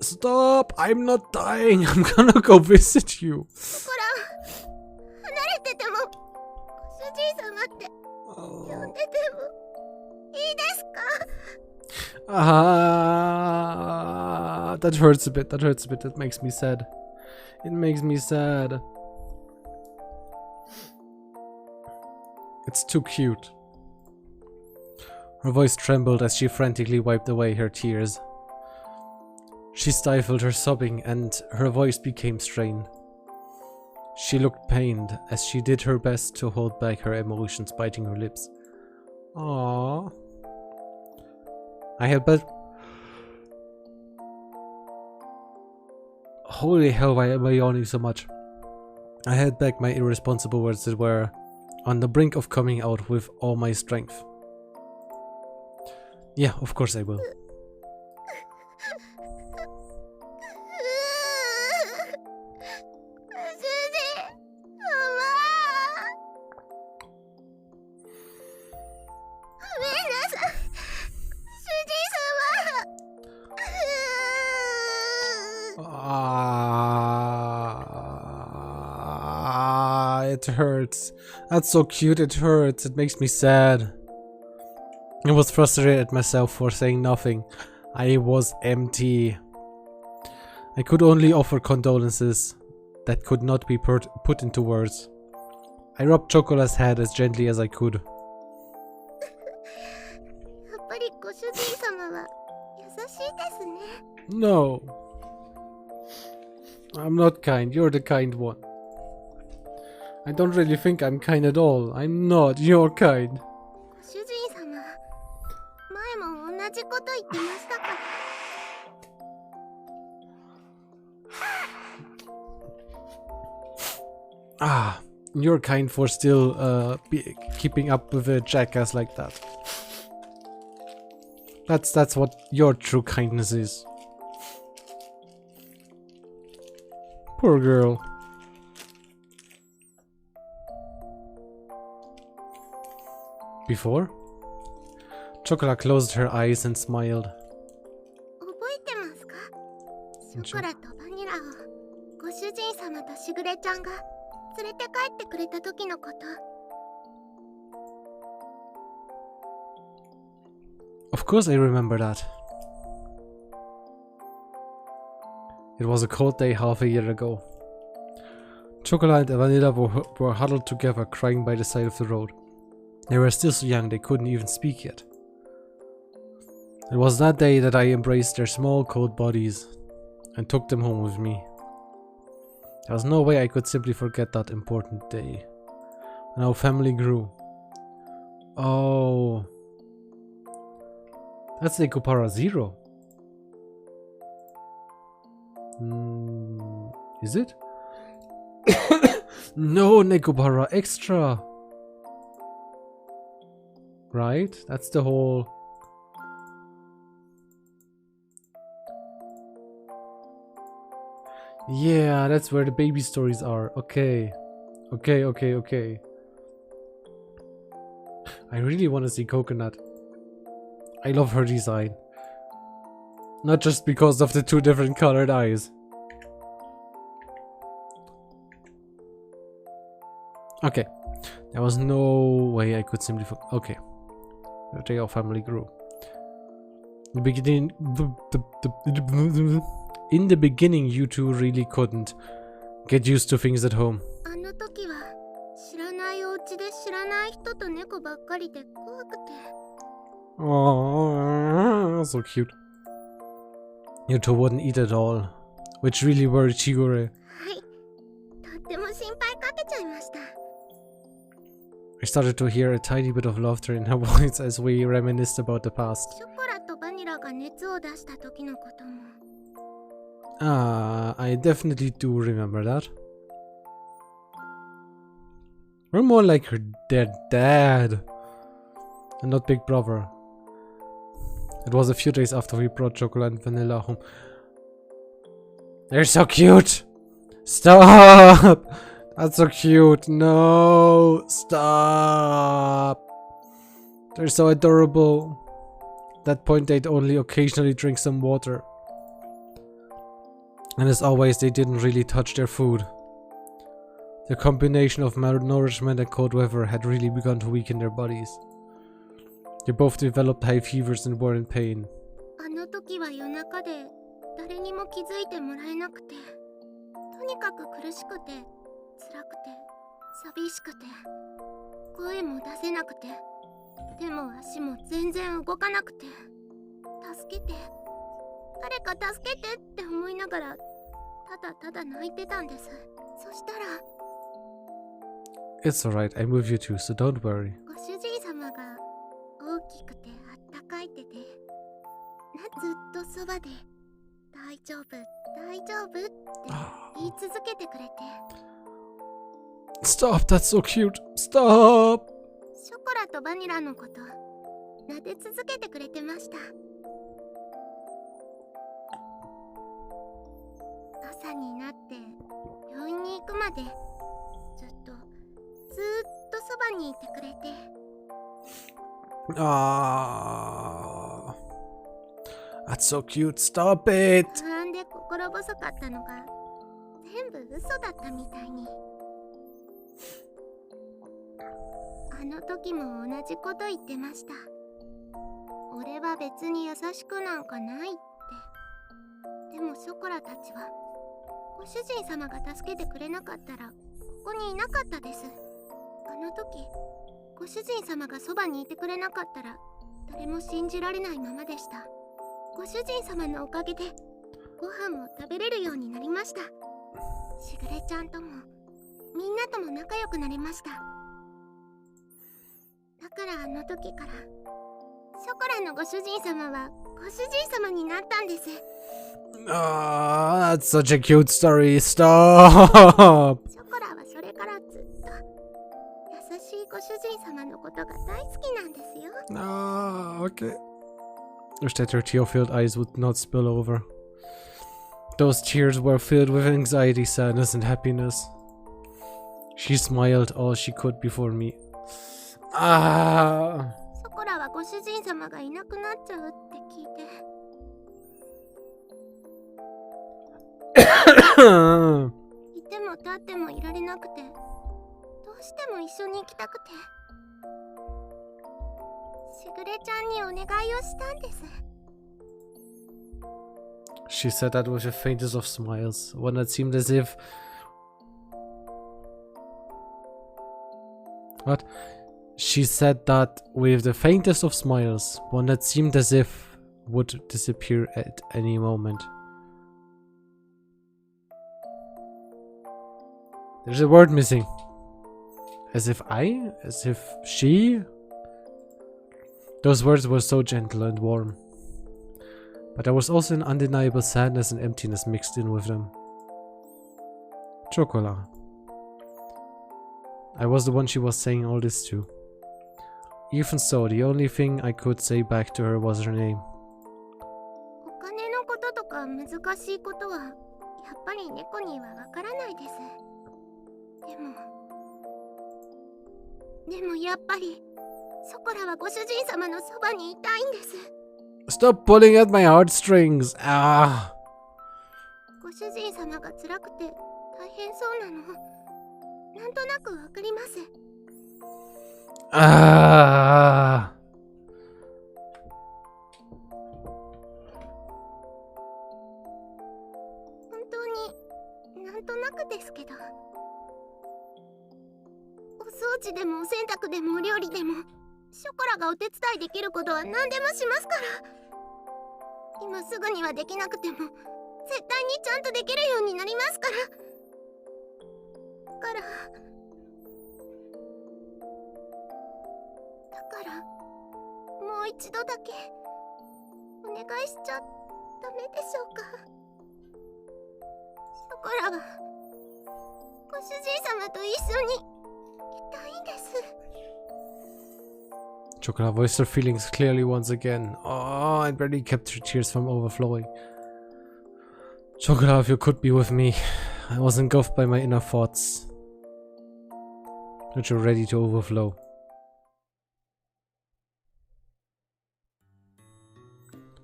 Stop! I'm not dying. I'm gonna go visit you. That hurts a bit. That hurts a bit. That makes me sad. It makes me sad. It's too cute. Her voice trembled as she frantically wiped away her tears. She stifled her sobbing and her voice became strained. She looked pained as she did her best to hold back her emotions, biting her lips. Aww. I had bet. Holy hell, why am I yawning so much? I held back my irresponsible words that were on the brink of coming out with all my strength. Yeah, of course I will. It hurts. That's so cute, it hurts. It makes me sad. I was frustrated at myself for saying nothing. I was empty. I could only offer condolences that could not be put into words. I rubbed Chocola's head as gently as I could. No. I'm not kind. You're the kind one. I don't really think I'm kind at all. I'm not. You're kind. Ah, you're kind for still keeping up with a jackass like that. That's what your true kindness is. Poor girl. Before? Chocola closed her eyes and smiled. Of course I remember that. It was a cold day half a year ago. Chocola and Vanilla were huddled together, crying by the side of the road. They were still so young they couldn't even speak yet. It was that day that I embraced their small cold bodies and took them home with me. There was no way I could simply forget that important day. When our family grew. Oh. That's Nekopara 0. Is it? No, Nekopara Extra. Right? That's the whole... Yeah, that's where the baby stories are. Okay. Okay. I really want to see Coconut. I love her design. Not just because of the two different colored eyes. Okay. There was no way I could simply... Okay. That's how family grew. In the beginning, you two really couldn't get used to things at home. あの時は知らないお家で知らない人と猫ばっかりで怖くて。 Oh, so cute. You two wouldn't eat at all, which really worried Chigure. はい、とっても心配かけちゃいました。 I started to hear a tiny bit of laughter in her voice as we reminisced about the past. ショコラとバニラが熱を出した時のことも。 Ah, I definitely do remember that. We're more like her dead dad, and not big brother. It was a few days after we brought chocolate and vanilla home. They're so cute! Stop! That's so cute. No! Stop! They're so adorable. At that point, they'd only occasionally drink some water. And as always, they didn't really touch their food. The combination of malnourishment and cold weather had really begun to weaken their bodies. They both developed high fevers and were in pain. あの時は夜中で誰にも気づいてもらえなくて、とにかく苦しくて、辛くて、寂しくて、声も出せなくて、手も足も全然動かなくて、助けて、誰か助けてって思いながら、ただただ泣いてたんです。そしたら、 It's alright, I'm with you too, so don't worry. ご主人様が大きくてあったかい手で、ずっとそばで大丈夫大丈夫って言い続けてくれて。 Stop, that's so cute. Stop! ショコラとバニラのこと撫で続けてくれてました。朝になって病院に行くまでずっとそばにいてくれて。 Ah, that's so cute. Stop it! 不安で心細かったのが全部嘘だったみたいに。あの時も同じこと言ってました。俺は別に優しくなんかないって。でもショコラたちはご主人様が助けてくれなかったらここにいなかったです。あの時ご主人様がそばにいてくれなかったら誰も信じられないままでした。ご主人様のおかげでご飯も食べれるようになりました。しぐれちゃんともみんなとも仲良くなりました。だからあの時からショコラのご主人様はご主人様になったんです。 Ah, that's such a cute story. Stop! ショコラはそれからずっと優しいご主人様のことが大好きなんですよ。 Ah, okay. Wish that her tear-filled eyes would not spill over. Those tears were filled with anxiety, sadness, and happiness. She smiled all she could before me. Ah! ショコラはご主人様がいなくなっちゃうって聞いて、いても立ってもいられなくて、どうしても一緒に行きたくて、しぐれちゃんにお願いをしたんです。 She said that with the faintest of smiles, one that seemed as if... What? She said that with the faintest of smiles, one that seemed as if would disappear at any moment. There's a word missing. As if I? As if she? Those words were so gentle and warm. But there was also an undeniable sadness and emptiness mixed in with them. Chocolat. I was the one she was saying all this to. Even so, the only thing I could say back to her was her name. お金のこととか難しいことはやっぱり猫にはわからないです。でもやっぱりショコラはご主人様のそばにいたいんです。 Stop pulling at my heartstrings! Ah! ご主人様が辛くて大変そうなのなんとなくわかります。Ah. 本当になんとなくですけど、お掃除でもお洗濯でもお料理でもショコラがお手伝いできることは何でもしますから。今すぐにはできなくても絶対にちゃんとできるようになりますから。だからもう一度だけお願いしちゃダメでしょうか。ショコラはご主人様と一緒にいたいんです。Chocola voiced her feelings clearly once again. Oh, I barely kept her tears from overflowing. Chocola, if you could be with me. I was engulfed by my inner thoughts, which were ready to overflow.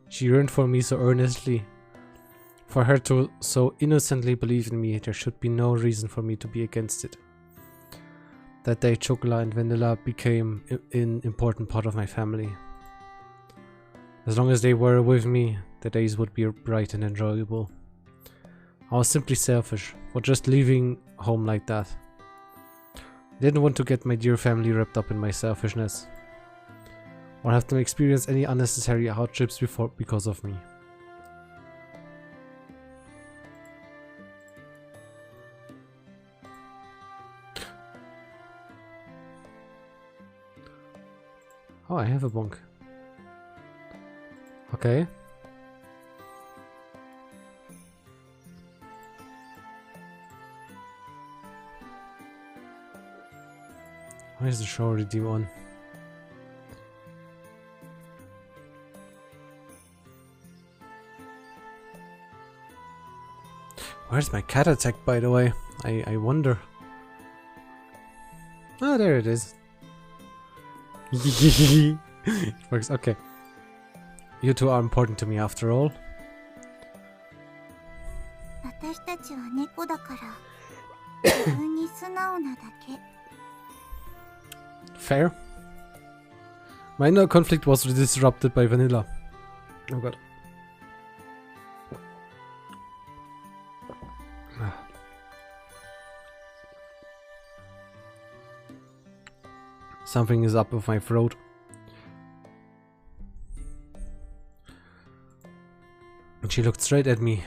She yearned for me so earnestly. For her to so innocently believe in me, there should be no reason for me to be against it. That day, Chocola and Vanilla became an important part of my family. As long as they were with me, the days would be bright and enjoyable. I was simply selfish for just leaving home like that. I didn't want to get my dear family wrapped up in my selfishness, or have them experience any unnecessary hardships because of me. Oh, I have a bunk. Okay. Why is the show already on? Where's my cat attack, by the way? I wonder. Oh, there it is. It works. Okay. You two are important to me after all. 私たちは猫だから自分に素直なだけ。 Fair. My inner conflict was disrupted by Vanilla. Oh god. Something is up with my throat. And she looked straight at me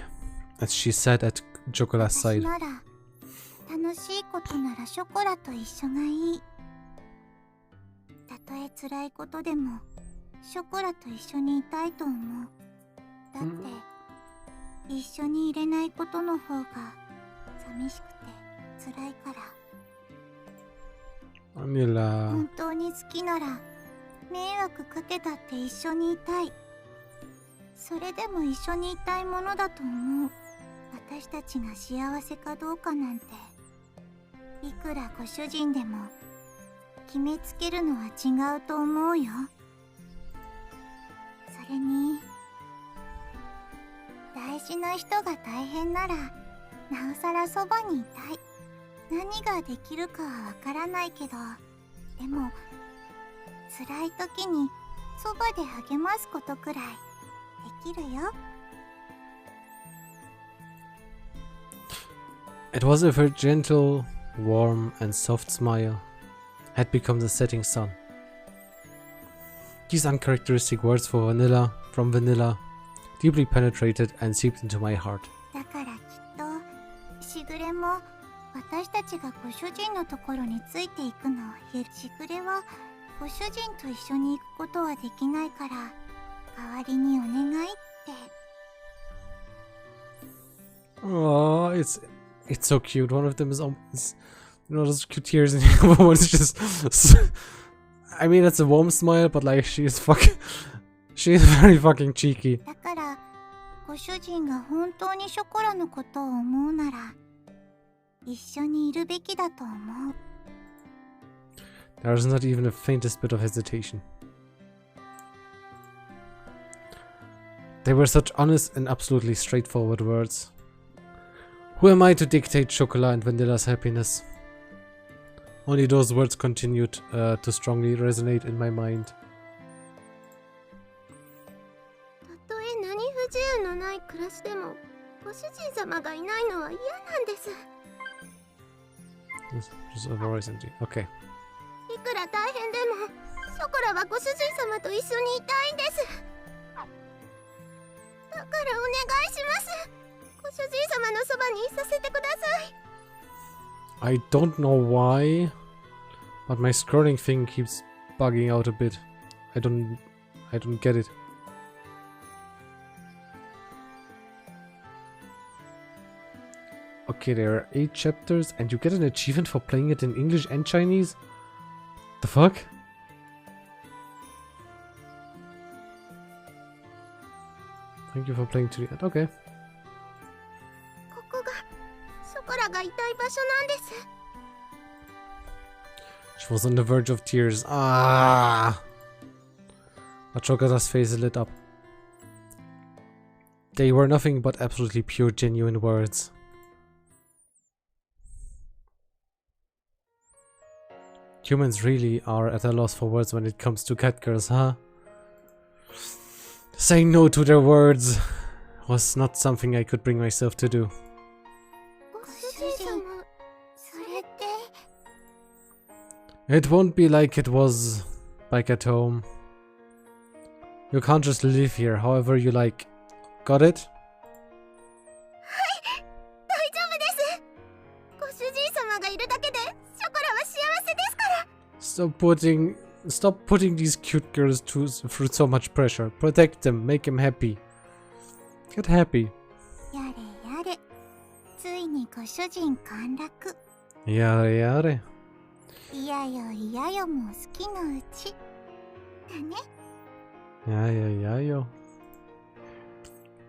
as she sat at Chocola's 私 side. なら楽しいことならショコラと一緒がいい。たとえ辛いことでもショコラと一緒にいたいと思う。だって一緒にいれないことの方が寂しくて辛いから。 Vanilla. 本当に好きなら迷惑かけたって一緒にいたい。それでも一緒にいたいものだと思う。私たちが幸せかどうかなんていくらご主人でも決めつけるのは違うと思うよ。それに大事な人が大変ならなおさらそばにいたい。何ができるかはわからないけど、でも辛い時にそばで励ますことくらいできるよ。 It was if her gentle, warm, and soft smile had become the setting sun. These uncharacteristic words from Vanilla, deeply penetrated and seeped into my heart. だからきっとしぐれも私たちがご主人のところについていくのをしぐれはご主人と一緒に行くことはできないから代わりにお願いって。 Oh, it's so cute. One of them is you know, those cute tears, and the other one is just. I mean, it's a warm smile, but like she's very fucking cheeky. だからご主人が本当にショコラのことを思うなら一緒にいるべきだと思う。 There was not even the faintest bit of hesitation. They were such honest and absolutely straightforward words. Who am I to dictate Chocola and Vanilla's happiness? Only those words continued to strongly resonate in my mind. たとえ何不自由のない暮らしでも、ご主人様がいないのは嫌なんです。Just a voice empty. Okay. いくら大変でも、ショコラはご主人様と一緒にいたいんです。だからお願いします。ご主人様のそばにいさせてください。I don't know why, but my scrolling thing keeps bugging out a bit. I don't get it. Okay, there are 8 chapters and you get an achievement for playing it in English and Chinese? The fuck? Thank you for playing to the end. Okay. ここがショコラがいたい場所なんです。 She was on the verge of tears. Ah! Machokata's face lit up. They were nothing but absolutely pure, genuine words. Humans really are at a loss for words when it comes to cat girls, huh? Saying no to their words was not something I could bring myself to do. ご主人様、それって。 It won't be like it was back at home. You can't just live here however you like. Got it? 大丈夫です。ご主人様がいるだけで、ショコラは幸せですから。 Stop putting these cute girls through so much pressure. Protect them, make them happy. Get happy. やれやれ。ついにご主人陥落。Yare yare. いやよいやよも好きのうち。だね。 Yo.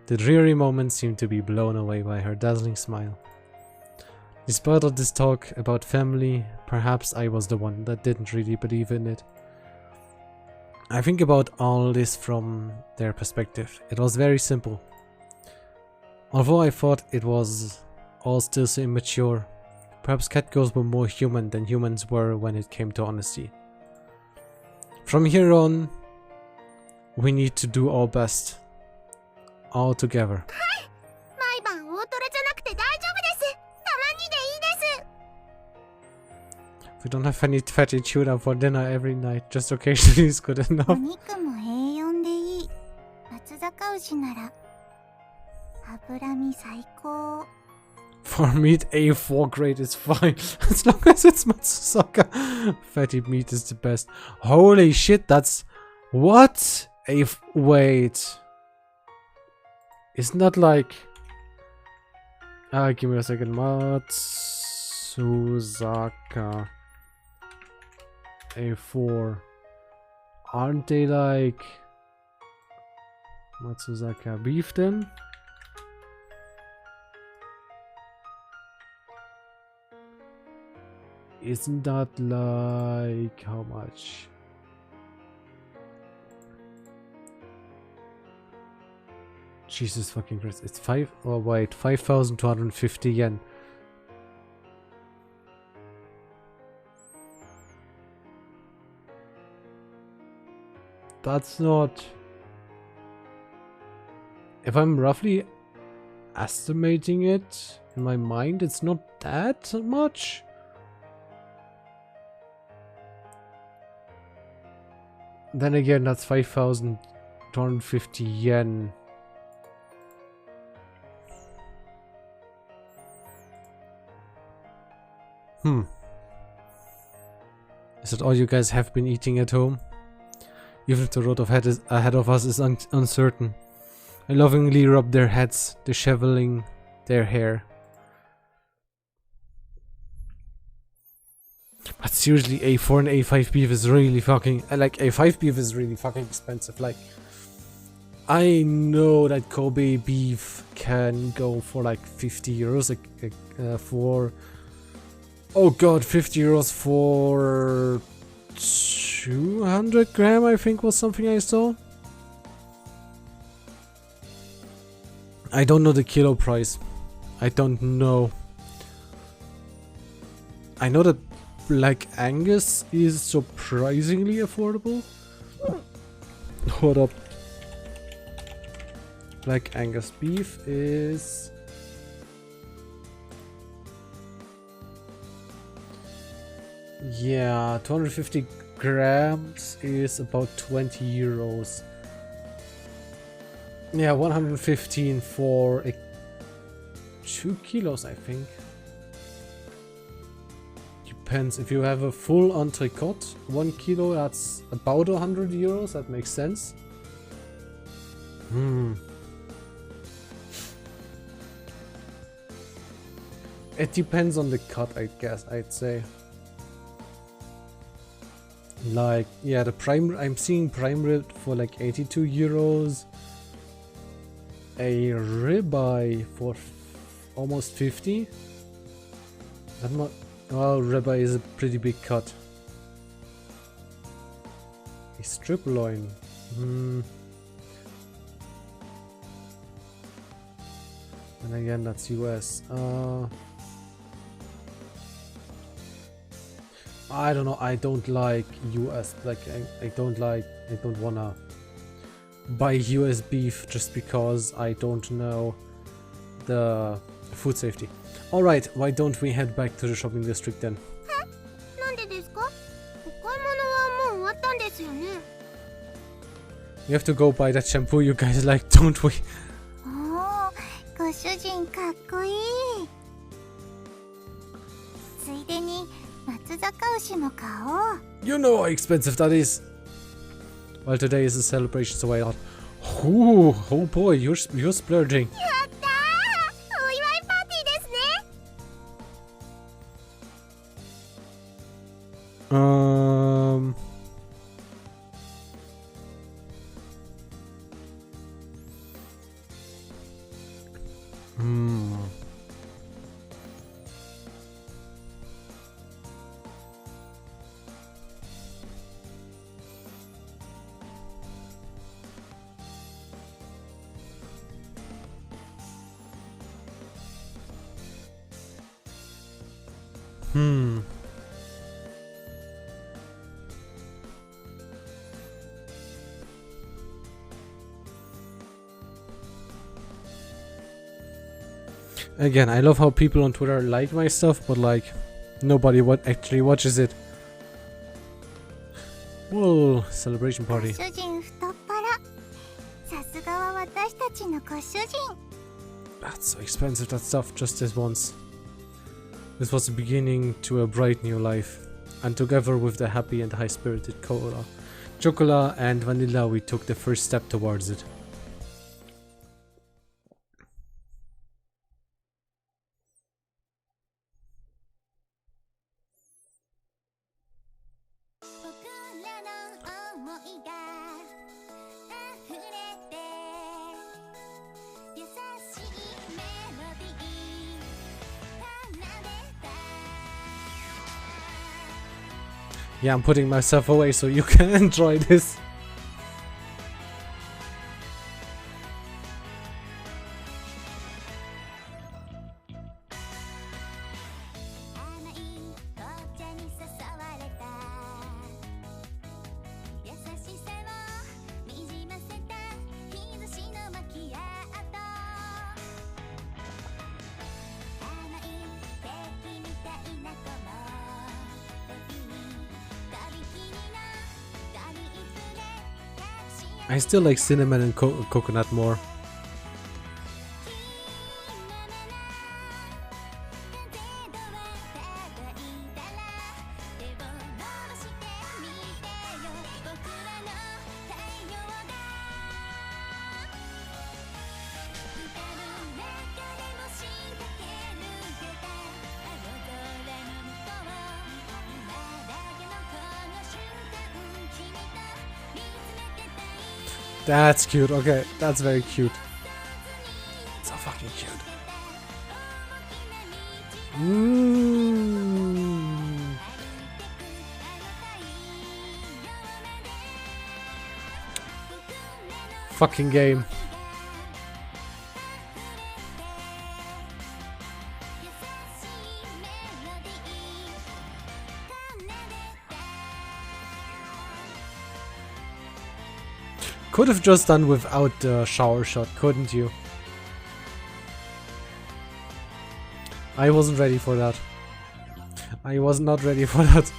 The dreary moments seemed to be blown away by her dazzling smile. Despite all this talk about family, perhaps I was the one that didn't really believe in it. I think about all this from their perspective. It was very simple. Although I thought it was all still so immature, perhaps catgirls were more human than humans were when it came to honesty. From here on, we need to do our best. All together. 毎晩大トロじゃなくて大丈夫です。たまにでいいです。 We don't have any fatty tuna for dinner every night. Just occasionally is good お enough. 肉も A4 でいい。松坂牛なら脂身最高。 For meat, A4 grade is fine. As long as it's Matsusaka. Fatty meat is the best. Holy shit, that's... What? Wait. Isn't that like... give me a second. Matsusaka. A4. Aren't they like... Matsusaka beef then? Isn't that like... how much? Jesus fucking Christ. It's 5,250 yen. That's not... If I'm roughly estimating it in my mind, it's not that much. Then again, that's 5,250 yen. Is that all you guys have been eating at home? Even if the road ahead of us is uncertain. I lovingly rub their heads, disheveling their hair. But seriously, A4 and A5 beef is really fucking... like, A5 beef is really fucking expensive. Like, I know that Kobe beef can go for like 50 euros for... Oh god, 50 euros for 200 gram, I think was something I saw. I don't know the kilo price. I don't know. I know that Black Angus is surprisingly affordable. Hold up. Black Angus beef is... yeah, 250 grams is about 20 euros. Yeah, 115 for 2 kilos, I think. Depends. If you have a full entrecote, 1 kilo, that's about 100 euros. That makes sense. It depends on the cut, I guess, I'd say. Like, yeah, the prime, I'm seeing prime rib for like 82 euros. A ribeye for almost 50. I'm not... well, ribeye is a pretty big cut. A strip loin. And again, that's US. I don't know. I don't like US. Like, I don't wanna buy US beef just because I don't know the food safety. Alright, why don't we head back to the shopping district then? We have to go buy that shampoo you guys like, don't we? Oh, ご主人かっこいい。ついでに松坂牛も買おう。 You know how expensive that is. Well, today is a celebration, so why not? Ooh, oh boy, you're splurging. やったー！お祝いパーティーですね。Again, I love how people on Twitter like my stuff, but like, nobody actually watches it. Whoa, celebration party. ご主人太っ腹。さすがは私たちのご主人。 That's so expensive, that stuff, just this once. This was the beginning to a bright new life. And together with the happy and high-spirited cola, chocolate and vanilla, we took the first step towards it. Yeah, I'm putting myself away so you can enjoy this. I still like cinnamon and coconut more. That's cute. Okay, that's very cute. So fucking cute. Fucking game. could have just done without the shower shot, couldn't you? I wasn't ready for that. I was not ready for that.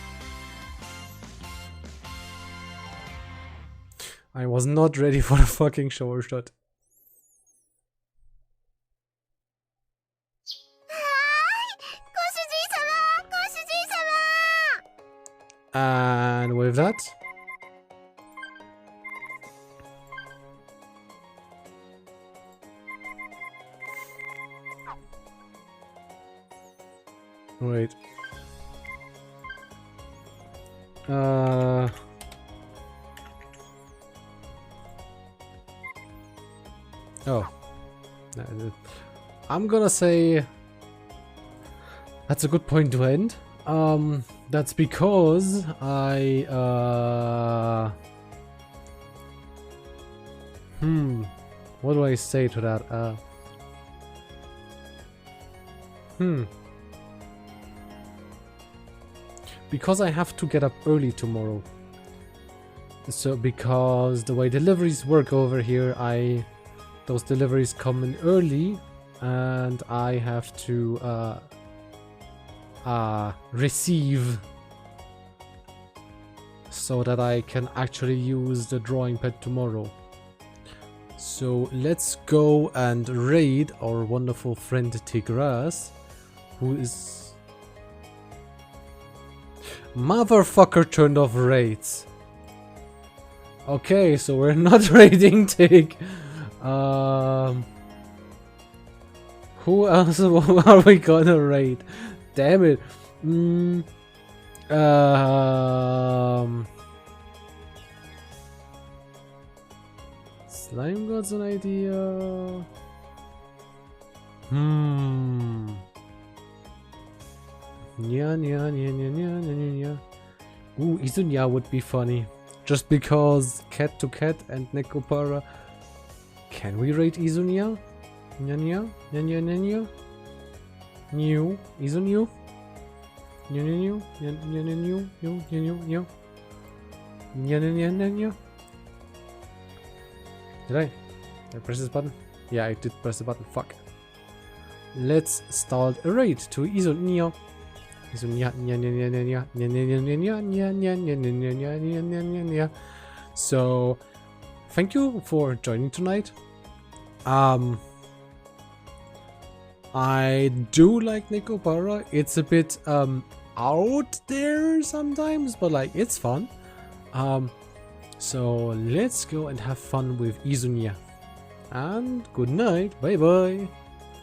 I was not ready for the fucking shower shot. And with that, wait. Oh. I'm gonna say that's a good point to end. That's because I what do I say to that? Because I have to get up early tomorrow. So because the way deliveries work over here, those deliveries come in early and I have to receive so that I can actually use the drawing pad tomorrow. So let's go and raid our wonderful friend Tigras, who is... Motherfucker turned off raids. Okay, so we're not raiding Tig. Who else are we gonna raid? Damn it. Slime God's an idea. Ooh, Izunya would be funny. Just because cat to cat and Nekopara. Can we raid Izunya? Nyanya? Nyanya Nyanya? New? Izunyu? Nyanya? Nyanya Nyanya? Nyanya? Nyanya Nyanya? Did I press this button? Yeah, I did press the button. Fuck. Let's start a raid to Izunya. So, thank you for joining tonight. I do like Nekopara. It's a bit out there sometimes, but like it's fun. So let's go and have fun with Izunya. And good night. Bye bye.